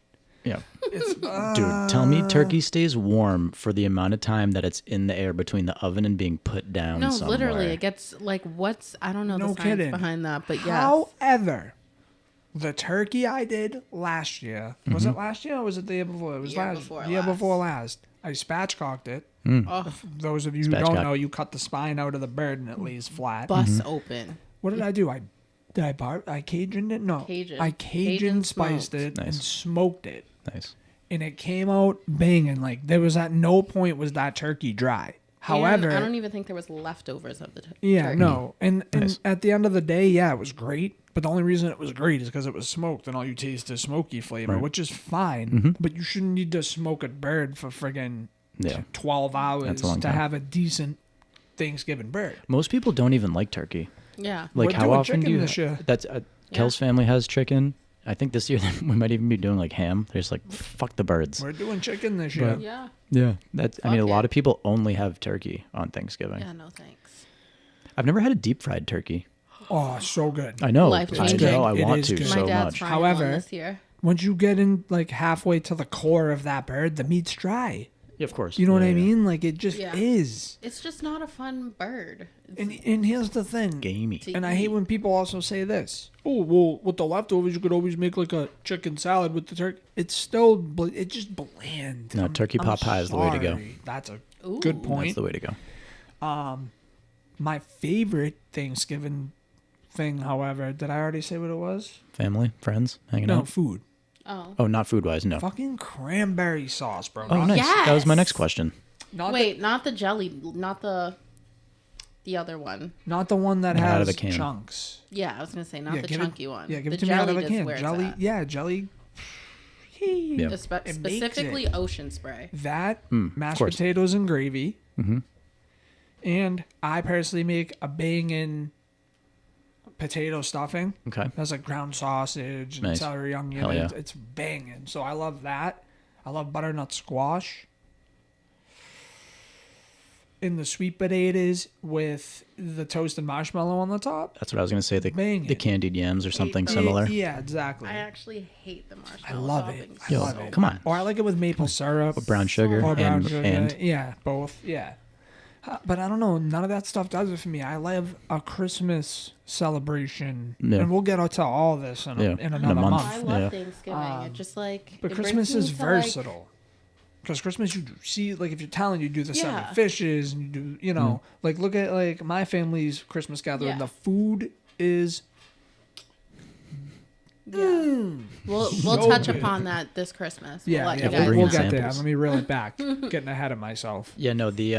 Yeah. it's Dude, tell me turkey stays warm for the amount of time that it's in the air between the oven and being put down no, somewhere. literally, it gets, like, I don't know No the science kidding. behind that, but yes. However, the turkey I did last year, was it last year or was it the year before? It was Year last before year last. before last. I spatchcocked it. Oh, Those of you who don't Spatchcock. know, you cut the spine out of the bird and it lays flat. bust open. What did I do? I Cajuned it? No. Cajun. I Cajun Cajun spiced smoked. it and Nice. smoked it. Nice. And it came out banging. Like, there was at no point was that turkey dry. However, And I don't even think there was leftovers of the yeah, turkey. no. And Nice. at the end of the day, yeah, it was great. But the only reason it was great is because it was smoked and all you taste is smoky flavor, Right. which is fine. But you shouldn't need to smoke a bird for friggin' Yeah. 12 hours That's a long to time. have a decent Thanksgiving bird. Most people don't even like turkey. Yeah. Like, We're how doing often do chicken you? this year. That's Kel's family has chicken. I think this year we might even be doing like ham. They're just like, fuck the birds. We're doing chicken this year. Yeah. Yeah, that's. I mean, a Fuck lot it. of people only have turkey on Thanksgiving. Yeah, no thanks. I've never had a deep fried turkey. Oh, so good. I know. I Life-changing. know. I It want is to good. so My dad's much. trying However- one this year. Once you get in halfway to the core of that bird, the meat's dry. Yeah, of course. You know what Yeah, I yeah. mean? Like, it just Yeah. is. It's just not a fun bird. And here's the thing. Gamey. To And I hate eat. when people also say this. Oh, well, with the leftovers, you could always make like a chicken salad with the turkey. It's still, it's just bland. No, turkey pot pie is the way to go. sorry. That's a Ooh. good That's point. the way to go. My favorite Thanksgiving thing, however, did I already say what it was? Family, friends, hanging No, out. food. Oh. Oh, not food wise. No. Fucking cranberry sauce, bro. Oh, Not- nice. That was my Yes. next question. Not Wait, not the jelly, not the other one. not the one that Not out has of a can. chunks. Yeah, I was gonna say not the give it- chunky one. Yeah, give the it to me out of a just can. where it's Jelly, at. yeah, jelly. Yeah. It makes Specifically it. ocean spray. That of mashed course. potatoes and gravy. Mm-hmm. And I personally make a banging potato stuffing. Okay. That's like ground sausage and Nice. celery onion. Hell yeah. It's banging. So I love that. I love butternut squash. In the sweet potatoes with the toasted marshmallow on the top. That's what I was gonna say. Banging. The candied yams or something those. similar. Yeah, exactly. I actually hate the marshmallow. I love it. toppings. I Yo, love it. come on. Or I like it with maple syrup. Brown sugar Or brown and sugar. and Yeah, both. Yeah. But I don't know. None of that stuff does it for me. I love a Christmas celebration. Yeah. And we'll get to all this in, Yeah, in in a another month. month. I love Yeah. Thanksgiving. It just like. But it brings Christmas me is to, like- versatile. Because Christmas, you see, like, if you're Italian, you do the Yeah. seven fishes, and you do, you know, like, look at, like, my family's Christmas gathering. Yeah. The food is We'll So touch good. upon that this Christmas. yeah, we'll let yeah, you we'll guys bring we'll in get there. samples. Let me reel it back. Getting ahead of myself. yeah. No, the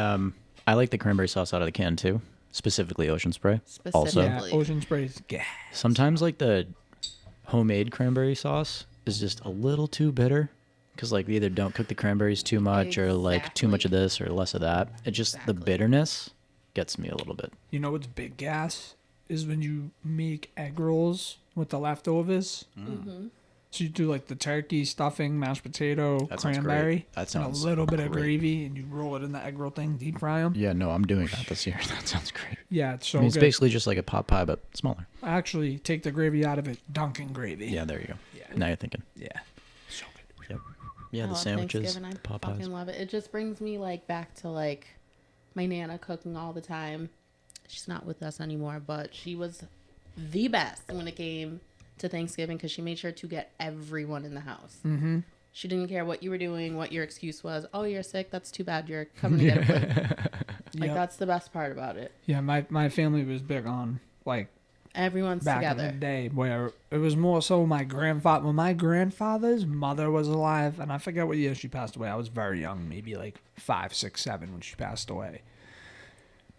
I like the cranberry sauce out of the can too. Specifically ocean spray. Also, Yeah, Lovely. ocean sprays. Yeah. sometimes like the homemade cranberry sauce is just a little too bitter. because like they either don't cook the cranberries too much or like too much of this or less of that. It just the bitterness gets me a little bit. You know what's big gas is when you make egg rolls with the leftovers. Mm-hmm. So you do like the turkey, stuffing, mashed potato, That sounds cranberry, great. That and sounds a little bit of great. gravy, and you roll it in the egg roll thing, deep fry them. Yeah, no, I'm doing that this year. That sounds great. Yeah, it's so I mean, it's good. basically just like a pot pie, but smaller. I actually take the gravy out of it, dunking gravy. Yeah, there you go. Yeah. Now you're thinking. Yeah. So good. Yep. Yeah, I the love sandwiches, Thanksgiving. I pot pies. fucking love it. It just brings me like back to like my Nana cooking all the time. She's not with us anymore, but she was the best when it came to Thanksgiving because she made sure to get everyone in the house. Mm-hmm. She didn't care what you were doing, what your excuse was. Oh, you're sick. That's too bad. You're coming to get a plate. Like, that's the best part about it. Yeah, my family was big on, like, Everyone's back together. in the day, where it was more so my grandfather, when my grandfather's mother was alive, and I forget what year she passed away. I was very young, maybe like 5, 6, 7 when she passed away.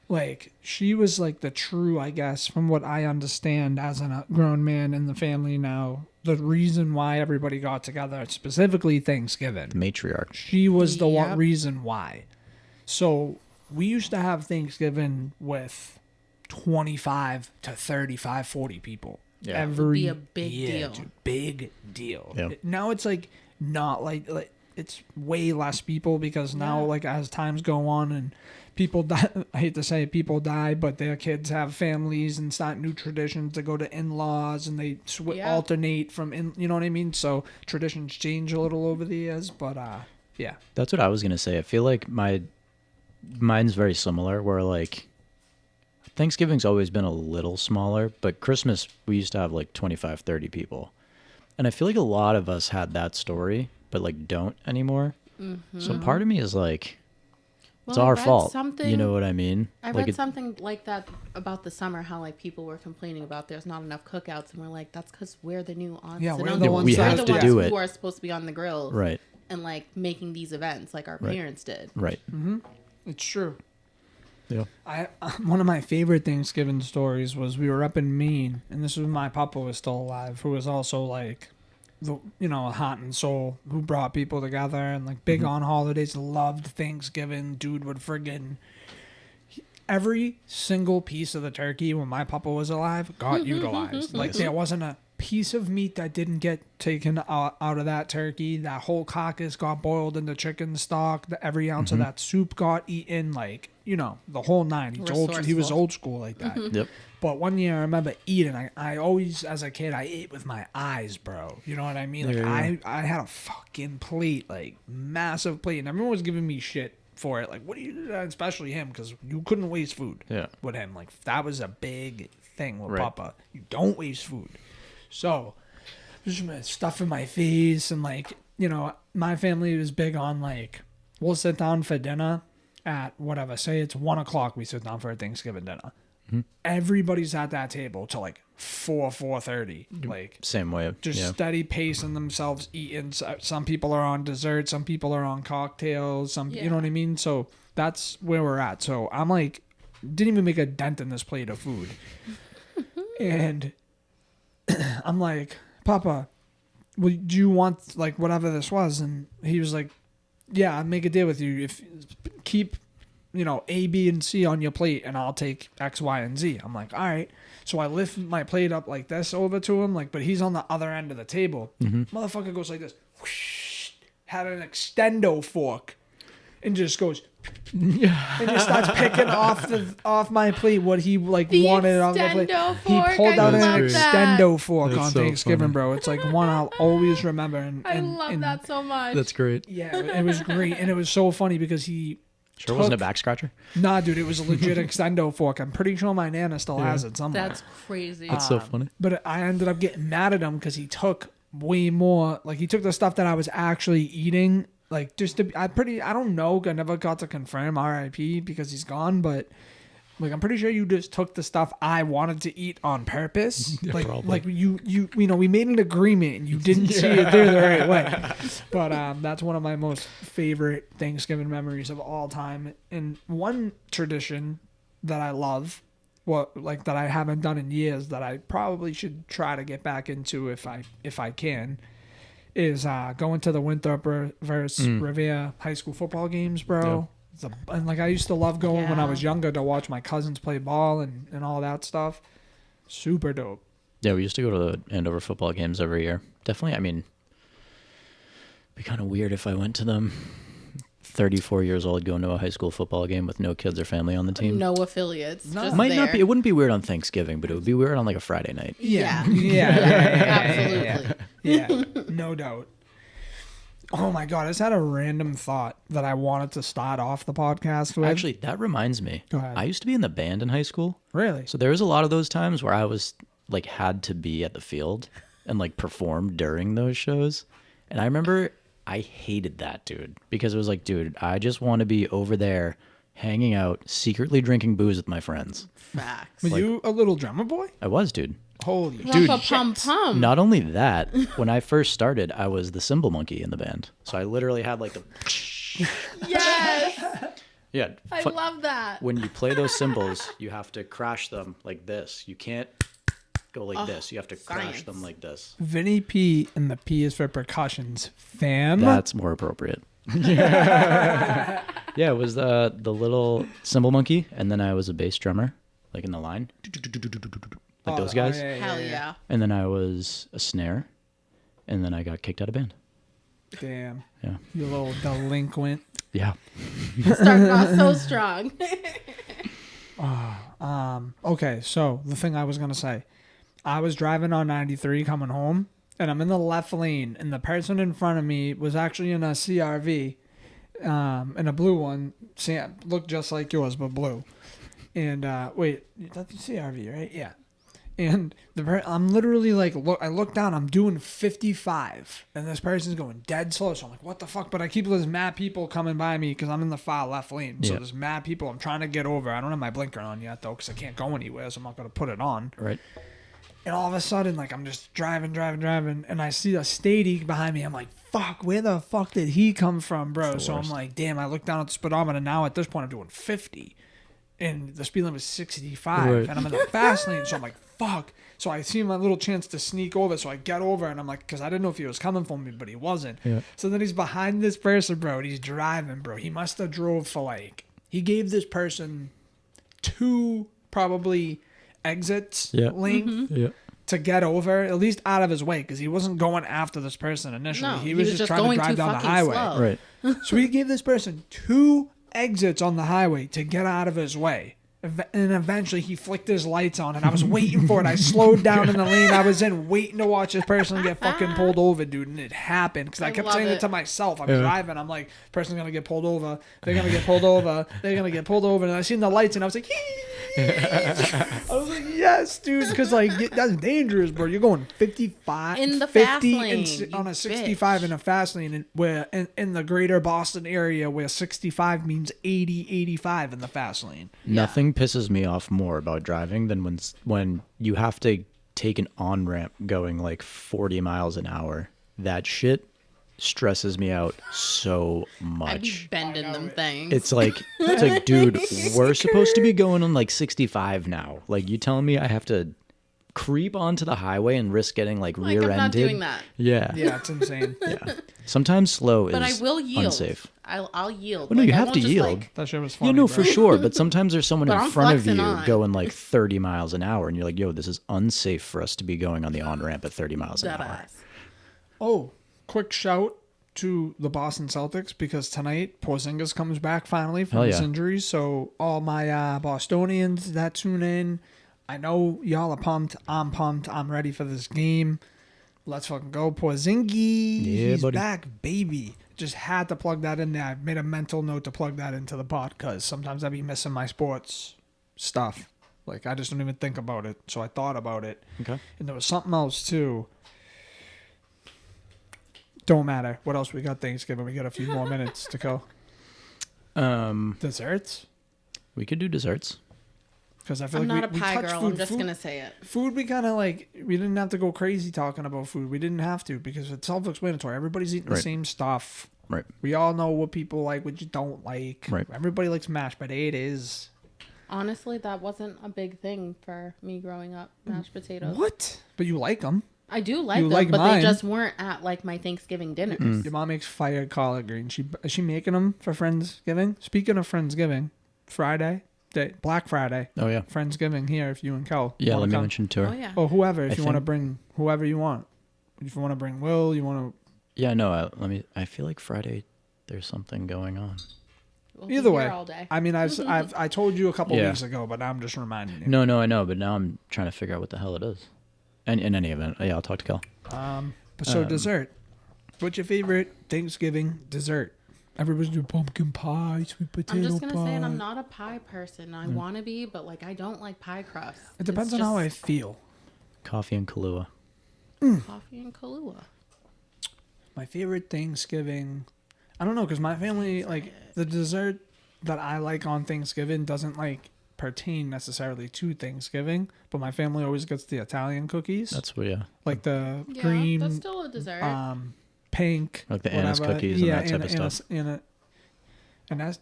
Like, she was like the true, I guess, from what I understand as a grown man in the family now, the reason why everybody got together, specifically Thanksgiving. The matriarch. She was the one Yep. reason why. So we used to have Thanksgiving with 25 to 35, 40 people. Yeah. Every Be a big year, deal. dude, big deal. Yep. Now it's like not like it's way less people because now Yeah. like as times go on and people die, I hate to say it, people die, but their kids have families and start new traditions to go to in-laws and they Yeah. alternate from you know what I mean? So traditions change a little over the years, but yeah. That's what I was gonna say. I feel like mine's very similar. Where like Thanksgiving's always been a little smaller, but Christmas we used to have like 25, 30 people, and I feel like a lot of us had that story, but like don't anymore. Mm-hmm. So part of me is like, it's Well, I our read fault. something- You know what I mean? I like read something like that about the summer, how like people were complaining about there's not enough cookouts, and we're like, that's because we're the new aunts. Yeah, and we're the uncles. ones we that have We're to the do ones it. who are supposed to be on the grills, Right. and like making these events like our Right. parents did. Right. It's true. Yeah. One of my favorite Thanksgiving stories was we were up in Maine, and this was when my papa was still alive, who was also like, a heart and soul, who brought people together and like big on holidays, loved Thanksgiving. Dude would friggin' every single piece of the turkey when my papa was alive got utilized. Like there wasn't a piece of meat that didn't get taken out of that turkey. That whole carcass got boiled into chicken stock. Every ounce of that soup got eaten. Like the whole nine. He was Resourceful. old school like that. Yep. But one year I remember eating. I always, as a kid, I ate with my eyes, bro. You know what I mean? Like Yeah. I had a fucking plate, like massive plate, and everyone was giving me shit for it. Like, what do you? Especially him, because you couldn't waste food. Yeah. With him, like that was a big thing with Right. Papa. You don't waste food. So, just stuff in my face, and like my family was big on like we'll sit down for dinner at whatever. Say it's 1:00. We sit down for a Thanksgiving dinner. Everybody's at that table till like 4:30. Like Same way. just Yeah. steady pacing themselves eating. Some people are on dessert, some people are on cocktails, you know what I mean? So that's where we're at. So I'm like, didn't even make a dent in this plate of food. And I'm like, Papa, do you want like whatever this was? And he was like, yeah, I'll make a deal with you. If keep A, B, and C on your plate, and I'll take X, Y, and Z. I'm like, all right. So I lift my plate up like this over to him, like, but he's on the other end of the table. Motherfucker goes like this, whoosh, had an extendo-o-fork, and just goes, and just starts picking off my plate what he like The wanted off the plate. He extendo-o-fork, pulled out I an love that. extendo-o-fork That's on so Thanksgiving, funny. bro. It's like one I'll always remember. And, I and, love and that so much. That's great. Yeah, it was great, and it was so funny because he. Sure wasn't a took- back scratcher? Nah, dude, it was a legit extendo fork. I'm pretty sure my Nana still has it somewhere. That's crazy. That's so funny. But I ended up getting mad at him because he took way more. Like he took the stuff that I was actually eating. Like just to, I don't know. I never got to confirm R.I.P. because he's gone. But like I'm pretty sure you just took the stuff I wanted to eat on purpose. Yeah, like probably. like you we made an agreement and you didn't see it through the right way. But that's one of my most favorite Thanksgiving memories of all time. And one tradition that I love, that I haven't done in years, that I probably should try to get back into if I can, is going to the Winthrop versus Revere high school football games, bro. And like I used to love going when I was younger to watch my cousins play ball and all that stuff. Super dope. Yeah, we used to go to the Andover football games every year. Definitely, I mean, it'd be kind of weird if I went to them 34 years old going to a high school football game with no kids or family on the team. No affiliates. No. Just Might there. not be. It wouldn't be weird on Thanksgiving, but it would be weird on like a Friday night. Yeah. Absolutely. Yeah, no doubt. Oh my god, I just had a random thought that I wanted to start off the podcast with. Actually, that reminds me. Go ahead. I used to be in the band in high school. Really? So there was a lot of those times where I was like had to be at the field and like perform during those shows. And I remember I hated that, dude, because it was like, dude, I just want to be over there hanging out, secretly drinking booze with my friends. Facts. Were you a little drummer boy? I was, dude. Holy Dude, Pum. Not only that, when I first started, I was the cymbal monkey in the band. So I literally had like the Yes. yeah. I love that. When you play those cymbals, you have to crash them like this. You can't go like this. You have to crash science. them like this. Vinnie P, and the P is for percussions. Fam. That's more appropriate. Yeah, it was the little cymbal monkey, and then I was a bass drummer, like in the line, like those guys. Hell yeah. And then I was a snare, and then I got kicked out of band. Damn. Yeah. You little delinquent. Yeah. Starting off so strong. Okay, so the thing I was going to say. I was driving on 93 coming home, and I'm in the left lane, and the person in front of me was actually in a CRV, in a blue one. Looked just like yours, but blue. And, wait, that's the CRV, right? Yeah. And I'm literally like, I look down, I'm doing 55, and this person's going dead slow. So I'm like, what the fuck? But I keep there's mad people coming by me because I'm in the far left lane. So there's mad people. I'm trying to get over. I don't have my blinker on yet though, because I can't go anywhere, so I'm not gonna put it on. Right. And all of a sudden, like I'm just driving, and I see a Stady behind me. I'm like, fuck, where the fuck did he come from, bro? So I'm like, damn. I look down at the speedometer. Now at this point, I'm doing 50. And the speed limit is 65, Right. and I'm in the fast lane, so I'm like, fuck. So I see my little chance to sneak over, so I get over, and I'm like, because I didn't know if he was coming for me, but he wasn't. Yeah. So then he's behind this person, bro, and he's driving, bro. He must have drove for like, he gave this person 2 probably exits length Yeah. to get over, at least out of his way, because he wasn't going after this person initially. No, he was just trying to going drive too down the fucking highway. slow. Right. So he gave this person 2 exits on the highway to get out of his way. And eventually he flicked his lights on, and I was waiting for it. I slowed down in the lane I was in, waiting to watch this person get fucking pulled over, dude. And it happened because I kept love saying it it to myself. I'm driving. I'm like, person's going to get pulled over. They're going to get pulled over. They're going to get pulled over. And I seen the lights, and I was like, I was like, yes, dude. Because, like, that's dangerous, bro. You're going 55, In the 50 fast lane, and, on you a 65 bitch. in a fast lane, and where in the greater Boston area where 65 means 80, 85 in the fast lane. Nothing pisses me off more about driving than when you have to take an on-ramp going like 40 miles an hour. That shit stresses me out so I'd be much. bending them things. It's like, dude, we're supposed to be going on like 65 now. Like, you telling me I have to creep onto the highway and risk getting like like, rear-ended? I'm not doing that. Yeah. Yeah, it's insane. Yeah. Sometimes slow But I is will yield. unsafe. I'll yield. Well, no, you I have won't to just, yield. like, That shit was funny. Yeah, no, bro. for sure. But sometimes there's someone But in I'm front of you flexing on. going like 30 miles an hour, and you're like, yo, this is unsafe for us to be going on the on-ramp at 30 miles an Dead hour. ass. Oh, quick shout to the Boston Celtics because tonight Porzingis comes back finally from Hell his yeah. injuries. So all my Bostonians that tune in, I know y'all are pumped. I'm pumped. I'm ready for this game. Let's fucking go, Porzingis. Yeah, He's buddy. back, baby. Just had to plug that in there. I made a mental note to plug that into the pod because sometimes I be missing my sports stuff. Like I just don't even think about it. So I thought about it. Okay. And there was something else too. Don't matter. What else we got Thanksgiving? We got a few more minutes to go. Desserts? We could do desserts. Because I feel I'm like not we a pie touched girl. food. I'm just food, gonna say it. Food, we kind of like, we didn't have to go crazy talking about food. We didn't have to because it's self-explanatory. Everybody's eating the Right. same stuff. Right. We all know what people like, what you don't like. Right. Everybody likes mashed potatoes. Honestly, that wasn't a big thing for me growing up. Mashed potatoes. What? But you like them. I do like You them, like but mine. they just weren't at like my Thanksgiving dinners. Your mom makes fire collard greens. Is she making them for Friendsgiving? Speaking of Friendsgiving, Black Friday, Oh yeah. Friendsgiving here. If you and Kel, Yeah. wanna Let me come. mention to her. Oh yeah. Or whoever, if I you want to think- bring whoever you want. If you want to bring Will, you want Yeah. No. I feel like Friday. There's something going on. We'll to. be Either here way, all day. I mean, I told you a couple Yeah. weeks ago, but now I'm just reminding you. No, I know, but now I'm trying to figure out what the hell it is. And in any event, yeah, I'll talk to Kel. So dessert. What's your favorite Thanksgiving dessert? Everybody's doing pumpkin pie, sweet potato I'm just gonna pie. say, and I'm not a pie person. I want to be, but like I don't like pie crust. It depends on how I feel. Coffee and Kahlua. Coffee and Kahlua. My favorite Thanksgiving, I don't know, because my family, like, the dessert that I like on Thanksgiving doesn't, like, pertain necessarily to Thanksgiving, but my family always gets the Italian cookies. That's what. Yeah. like the Yeah, green, that's still a dessert. pink. Like the anise whatever. cookies and that type of stuff.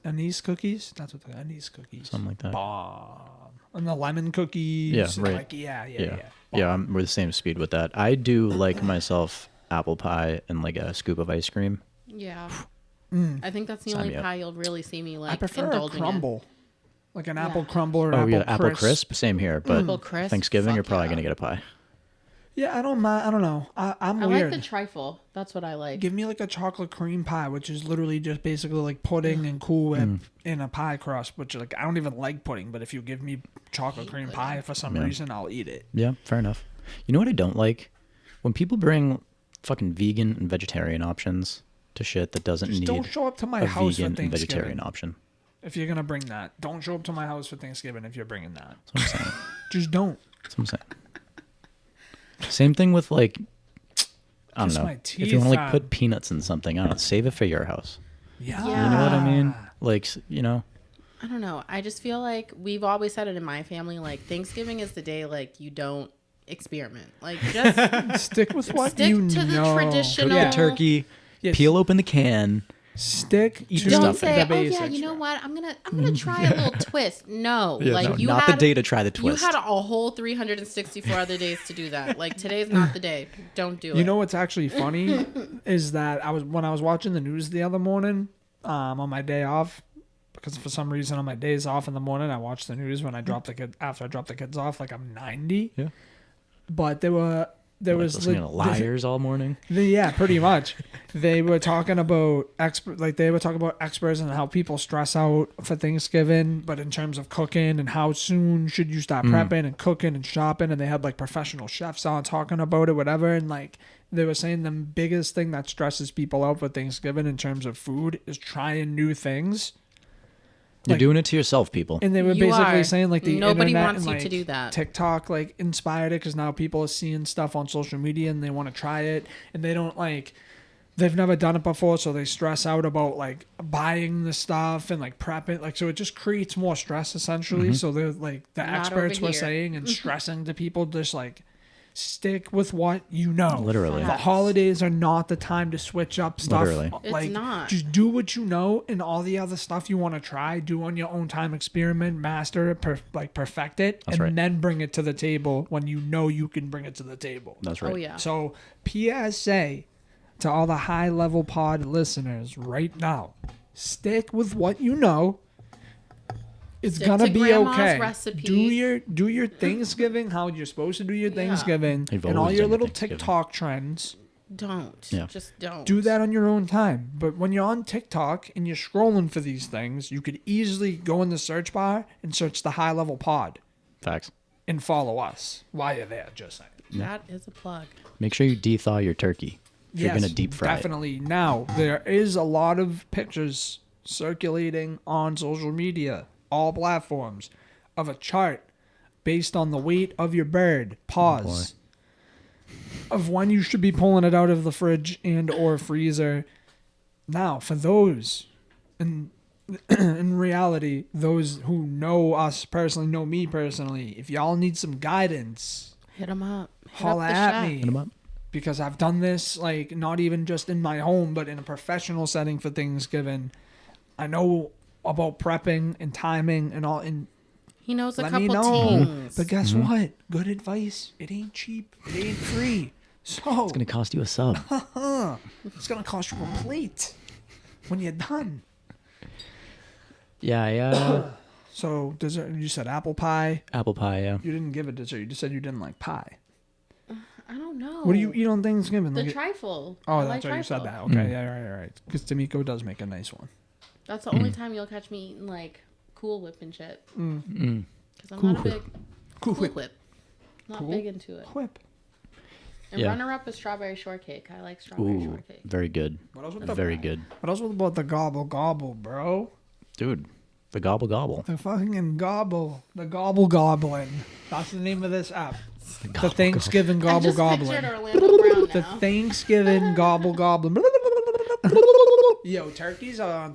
Anise cookies? That's what the anise cookies. Something like that. Bomb. And the lemon cookies. Yeah, right. Like, yeah. Yeah. We're the same speed with that. I do like myself apple pie and like a scoop of ice cream. Yeah. I think that's the Sign only me up. pie you'll really see me like I prefer a indulging in. crumble. Like an apple Yeah. crumble or Oh apple yeah, apple crisp. crisp. Same here, but Apple crisp, Thanksgiving you're fuck probably yeah. gonna get a pie. Yeah, I don't mind. I don't know. I'm I weird. like the trifle. That's what I like. Give me like a chocolate cream pie, which is literally just basically like pudding and Cool Whip in a pie crust. Which like I don't even like pudding, but if you give me chocolate cream pie for some Yeah. reason, I'll eat it. Yeah, fair enough. You know what I don't like? When people bring fucking vegan and vegetarian options to shit that doesn't Just need don't show up to my a house for vegan and Thanksgiving. vegetarian option. If you're gonna bring that, don't show up to my house for Thanksgiving. If you're bringing that, That's what I'm saying. just don't. That's what I'm saying. Same thing with like, I don't Kiss know. my If you teeth want to like out. put peanuts in something, I don't know, save it for your house. Yeah. Yeah. You know what I mean? Like, you know, I don't know. I just feel like we've always said it in my family. Like Thanksgiving is the day like you don't experiment. Like just Stick with what stick you to the know. traditional. cook Yeah. the turkey, Yes. peel open the can. Stick Eat to the Don't stuff say, the oh basics. yeah, you know what? I'm gonna try a little twist. No, like no, you not had the day to try the twist. You had a whole 364 other days to do that. Like today's not the day. Don't do it. You know what's actually funny is that when I was watching the news the other morning, on my day off, because for some reason on my days off in the morning I watch the news when I drop the kid after I drop the kids off, like I'm 90. Yeah. But there was listening to liars all morning. yeah, pretty much. They were talking about experts and how people stress out for Thanksgiving, but in terms of cooking and how soon should you start prepping and cooking and shopping, and they had like professional chefs on talking about it, whatever, and like they were saying the biggest thing that stresses people out for Thanksgiving in terms of food is trying new things. You're Like- doing it to yourself, people. And they were You basically are. saying like the Nobody internet wants and, you like, to do that. TikTok like inspired it because now people are seeing stuff on social media and they want to try it and they don't like they've never done it before, so they stress out about like buying the stuff and like prepping, like so it just creates more stress essentially. So they're like the Not experts over were here. saying and stressing to people just like stick with what you know. Literally. The Facts. holidays are not the time to switch up stuff. Literally. It's Like, not. just do what you know, and all the other stuff you want to try, do on your own time, experiment, master it, perfect it, That's and right. then bring it to the table when you know you can bring it to the table. That's right. Oh yeah. So, PSA to all the high level pod listeners right now: stick with what you know. It's Stick gonna to be grandma's okay. recipe. Do your Thanksgiving how you're supposed to do your Thanksgiving, You've and all always your done your little Thanksgiving. TikTok trends. Don't. Yeah. Just don't. Do that on your own time. But when you're on TikTok and you're scrolling for these things, you could easily go in the search bar and search the high level pod Facts. and follow us while you're there. Just saying. That is a plug. Make sure you de-thaw your turkey. If you're gonna deep fry it. definitely. Now there is a lot of pictures circulating on social media, all platforms, of a chart based on the weight of your bird. Pause. Of when you should be pulling it out of the fridge and or freezer. Now, for those, in reality, those who know us personally, know me personally, if y'all need some guidance, Hit them up. Hit holla up the at chef. me. Hit 'em up. Because I've done this, like, not even just in my home, but in a professional setting for Thanksgiving. I know about prepping and timing and all, and He knows a let me couple know. things. But guess what? Good advice. It ain't cheap. It ain't free. So It's gonna cost you a sub. it's gonna cost you a plate when you're done. Yeah, So dessert. You said apple pie. apple pie. Yeah. You didn't give a dessert. You just said you didn't like pie. I don't know. What do you eat on Thanksgiving? The Like trifle. oh, I that's like right. You said trifle. that. Okay, yeah, right. Because D'Amico does make a nice one. That's the only time you'll catch me eating like Cool Whip and shit. Because I'm Cool not a Whip. big Cool Cool Whip. Whip. Not Cool big into it. Whip. And Yeah. runner up is strawberry shortcake. I like strawberry Ooh, shortcake. very good. What else with the Very good, What else about the gobble gobble, bro? dude. The gobble gobble. The fucking gobble. The Gobble Goblin. That's the name of this app. The Gobble Thanksgiving I Gobble just Goblin. pictured Orlando Brown The now. Thanksgiving Gobble Goblin. Yo, turkeys are on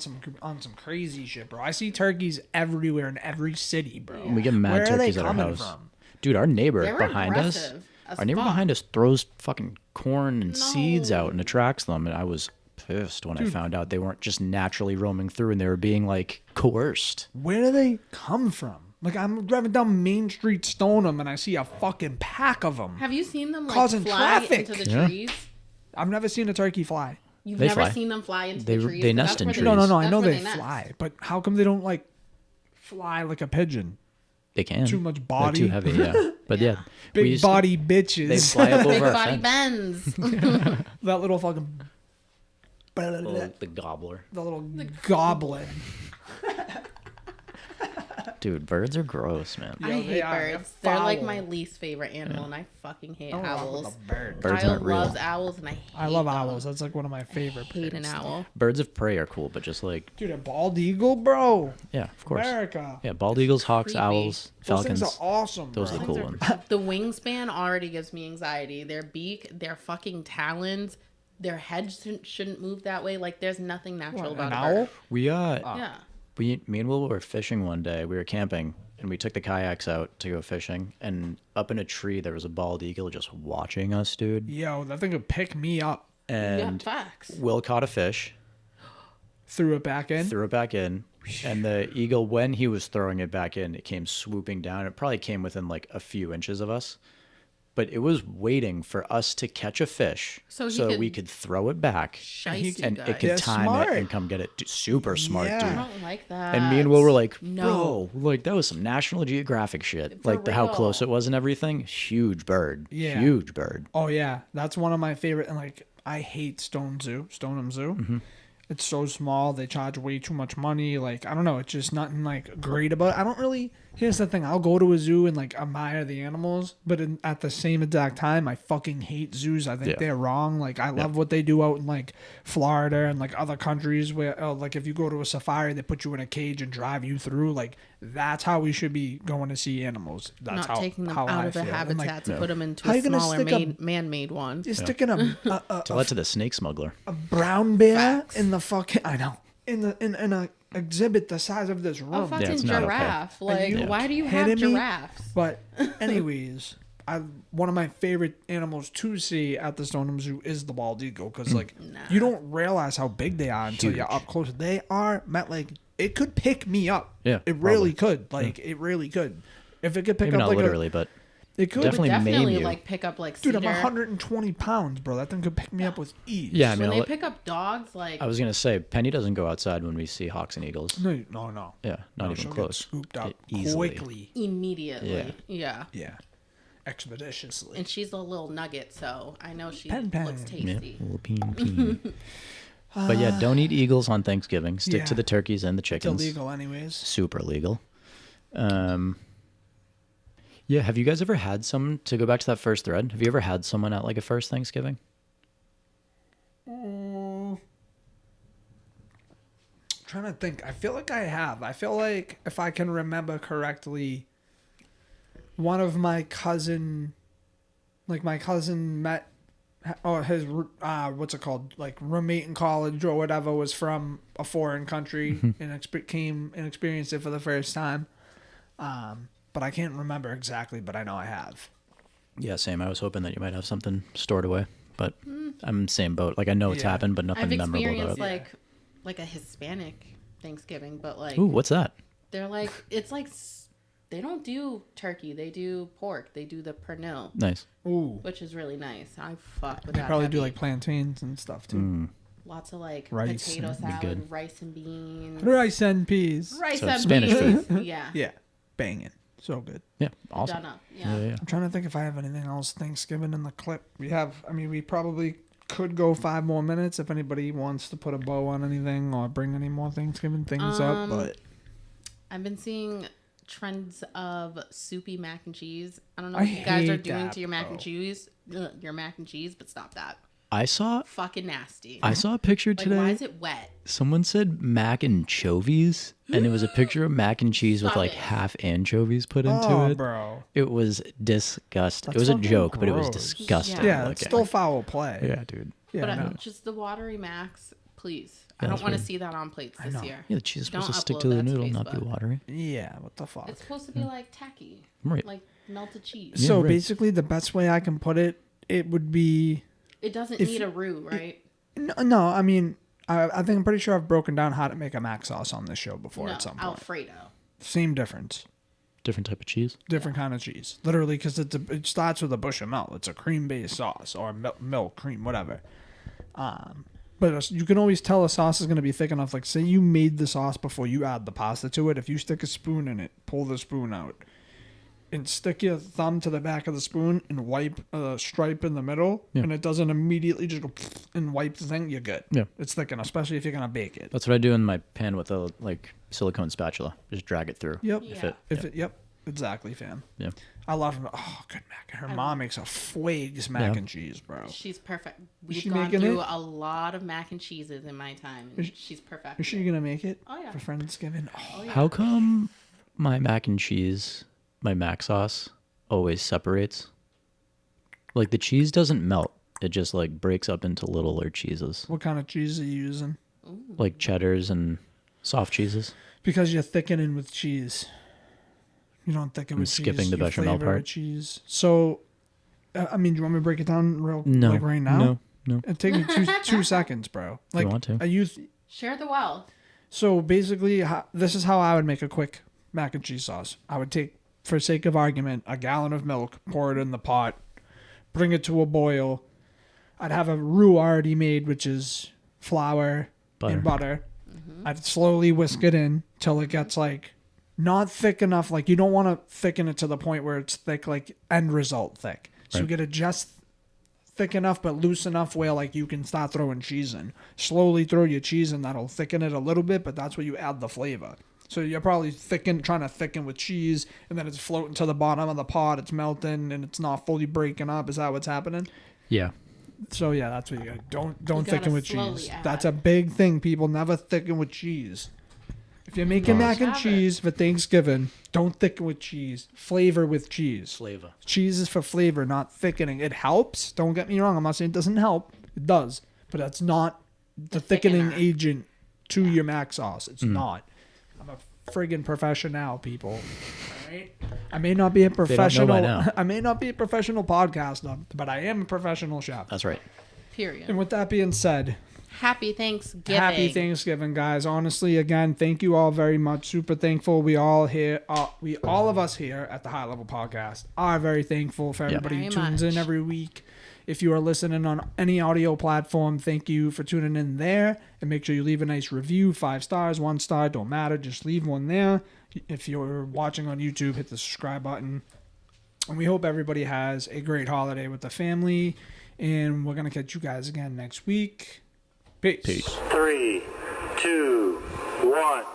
some crazy shit, bro. I see turkeys everywhere in every city, bro. We get mad Where are they turkeys at our coming house. from? Dude, our neighbor They're behind us, aggressive as our neighbor fuck. behind us throws fucking corn and seeds No. out and attracts them, and I was pissed when I found out they weren't just naturally roaming through and they were being like coerced. Where do they come from? Like, I'm driving down Main Street, Stoneham, and I see a fucking pack of them. Have you seen them like Causing fly traffic. into the Yeah. trees? I've never seen a turkey fly. You've They never fly. seen them fly into They- the trees? they but nest that's in where trees. No, I that's know where they nest. fly, but how come they don't, like, fly like a pigeon? They can. Too much They're body. too heavy, yeah. But yeah, we Big used to- body bitches. they fly up Big over our body fence. bends. That little fucking... Oh, the gobbler. The little goblin. Dude, birds are gross, man. I Yo, they hate are. They're birds. They're like foul. my least favorite animal, and I fucking hate I don't rock owls. with a bird. Birds Kyle aren't real. loves owls, and I hate I love them. owls. That's like one of my favorite Hate an birds. owl. Birds of prey are cool, but just like, Dude, a bald eagle, bro. yeah, of course. America. Yeah, bald eagles, hawks, creepy. owls, Those falcons. things are awesome, Those bro. are the cool Things ones. The wingspan already gives me anxiety. Their beak, their fucking talons, their head shouldn't move that way. Like, there's nothing natural What, an about a bird. owl? We Yeah. me and Will were fishing one day. We were camping and we took the kayaks out to go fishing. And up in a tree there was a bald eagle just watching us, dude. Yo, that thing could pick me up. And Yeah, facts. Will caught a fish, Threw it back in. threw it back in, and the eagle, when he was throwing it back in, it came swooping down. It probably came within like a few inches of us. But it was waiting for us to catch a fish So he that could we could throw it back. Shice you And guys. it could Yeah, time smart. it and come get it. Super smart, Yeah. I dude. don't like that. And me and Will were like, No. bro, like that was some National Geographic shit. For Like how real. close it was and everything. Huge bird. Yeah. Huge bird. Oh yeah, that's one of my favorite. And like, I hate Stoneham Zoo. Mm-hmm. It's so small. They charge way too much money. Like, I don't know. It's just nothing like great about it. I don't really. Here's the thing. I'll go to a zoo and like admire the animals, but at the same exact time, I fucking hate zoos. I think Yeah. they're wrong. Like, I love what they do out in like Florida and like other countries where, like, if you go to a safari, they put you in a cage and drive you through. Like, that's how we should be going to see animals. That's Not taking them how out I of a feel. And, habitat like, to put them into How a you gonna smaller stick a- man-made one. you're sticking Tell that to the snake smuggler. a brown bear Facts. in the fucking in a exhibit the size of this room. A fucking it's not okay. giraffe. Like, you why do you have kidding me? giraffes? But anyways, one of my favorite animals to see at the Stoneham Zoo is the bald eagle because like you don't realize how big they are until you're Huge. up close. They are like it could pick me up. Yeah, it really probably. could. Like it really could. If it could pick Maybe up not like literally, but it could. definitely maim Definitely you. like pick up like Dude, cedar. I'm 120 pounds, bro. That thing could pick me up with ease. yeah, I mean, When they I'll- pick up dogs, like I was gonna say Penny doesn't go outside when we see hawks and eagles. No. Yeah, not No, even she'll get close. scooped up Easily. quickly. immediately. Yeah. Yeah. Expeditiously. And she's a little nugget, so I know she Pen pen. looks Yeah, tasty. little peen. But yeah, don't eat eagles on Thanksgiving. Stick to Yeah. the turkeys and the It's chickens. illegal anyways. Super legal. Yeah, have you guys ever had some, to go back to that first thread, have you ever had someone at like a first Thanksgiving? Trying to think. I feel like I have. I feel like if I can remember correctly, one of my cousin met his what's it called, like roommate in college or whatever was from a foreign country and came and experienced it for the first time. But I can't remember exactly, but I know I have. Yeah, same. I was hoping that you might have something stored away, but I'm in the same boat. Like I know it's Yeah. happened, but I've nothing memorable experienced about it. like a Hispanic Thanksgiving, but like Ooh, what's that? they're like it's like They don't do turkey. They do pork. They do the pernil, Nice. Ooh. which is really nice. I fuck with They that. probably do heavy. like plantains and stuff too. Lots of like Rice potato and- salad, good. rice and beans. Rice and peas. Rice So and Spanish beans. food. Yeah. Yeah. Banging. So good. Yeah. Awesome. Done up. Yeah. Yeah. I'm trying to think if I have anything else Thanksgiving in the clip. We probably could go 5 more minutes if anybody wants to put a bow on anything or bring any more Thanksgiving things up. But I've been seeing trends of soupy mac and cheese. I don't know I what you guys are hate doing that, to your mac and bro. cheese. Your mac and cheese, but stop that. I saw Fucking nasty. a picture Like, today. why is it wet? Someone said mac anchovies, and it was a picture of mac and cheese with Stop like it. half anchovies put into oh, it. bro. It was disgusting. That's it was a fucking joke, but it was gross. disgusting. Yeah. Yeah, it's looking. still foul play. Yeah, dude. Yeah, But no. just the watery macs, please. I Yeah, don't that's want to weird. see that on plates this know. year. Yeah, the cheese is supposed Don't to stick upload to the that to noodle, not be Facebook. watery. Yeah, what the fuck? It's supposed to be like tacky, Right. like melted cheese. Yeah, So right. basically, the best way I can put it, it would be It doesn't If- need a roux, right? no. I mean, I think I'm pretty sure I've broken down how to make a mac sauce on this show before No, at some point. Alfredo. Same difference. Different type of cheese. Different kind of cheese. Literally, because it starts with a bechamel. It's a cream-based sauce or milk, cream, whatever. But you can always tell a sauce is going to be thick enough. Like, say you made the sauce before you add the pasta to it. If you stick a spoon in it, pull the spoon out, and stick your thumb to the back of the spoon and wipe a stripe in the middle, Yeah. and it doesn't immediately just go and wipe the thing, you're good. Yeah. It's thick enough, especially if you're going to bake it. That's what I do in my pan with a like silicone spatula. Just drag it through. Yep. If Yeah. it, Yep. Exactly, fam. yeah. I love him. Oh, good mac. Her mom makes a Fuegs mac Yeah. and cheese, bro. She's perfect. We've she gone making through it? a lot of mac and cheeses in my time, and she's perfect. Is she gonna make it? Oh, yeah. For Friendsgiving? Oh, Oh, yeah. How come my mac and cheese, my mac sauce, always separates? Like the cheese doesn't melt. It just like breaks up into littler cheeses, what kind of cheese are you using? like cheddars and soft cheeses. Because you're thickening with cheese. You don't thicken I'm with skipping cheese. the you bechamel flavor part. with cheese. So, I mean, do you want me to break it down No, like right now? no. It'd take me 2 seconds, bro. Like, want to. I use. Share the wealth. So basically, this is how I would make a quick mac and cheese sauce. I would take, for sake of argument, a gallon of milk, pour it in the pot, bring it to a boil. I'd have a roux already made, which is flour and butter. I'd slowly whisk it in till it gets like not thick enough. Like you don't want to thicken it to the point where it's thick, like end result thick. So you Right. get it just thick enough but loose enough where like you can start throwing cheese in. Slowly throw your cheese in. That'll thicken it a little bit, but that's where you add the flavor. So you're probably trying to thicken with cheese, and then it's floating to the bottom of the pot. It's melting, and it's not fully breaking up. Is that what's happening? Yeah. So yeah, that's what you got. Don't gotta thicken with slowly cheese. add. That's a big thing. People never thicken with cheese. If you're making mac and Have it. cheese for Thanksgiving, don't thicken with cheese. Flavor with cheese. Flavor. Cheese is for flavor, not thickening. It helps. Don't get me wrong. I'm not saying it doesn't help. It does, but that's not the thickening thickener. agent to your mac sauce. It's not. I'm a friggin' professional, people. All right? I may not be a don't know by professional. now. I may not be a professional podcaster, but I am a professional chef. That's right. Period. And with that being said, Happy Thanksgiving. happy Thanksgiving, guys. Honestly, again, thank you all very much. Super thankful. We all of us here at the High Level Podcast are very thankful for everybody who Very tunes in much. every week. If you are listening on any audio platform, thank you for tuning in there. And make sure you leave a nice review, 5 stars, 1 star, don't matter. Just leave one there. If you're watching on YouTube, hit the subscribe button. And we hope everybody has a great holiday with the family. And we're going to catch you guys again next week. Peace. Peace. 3, 2, 1.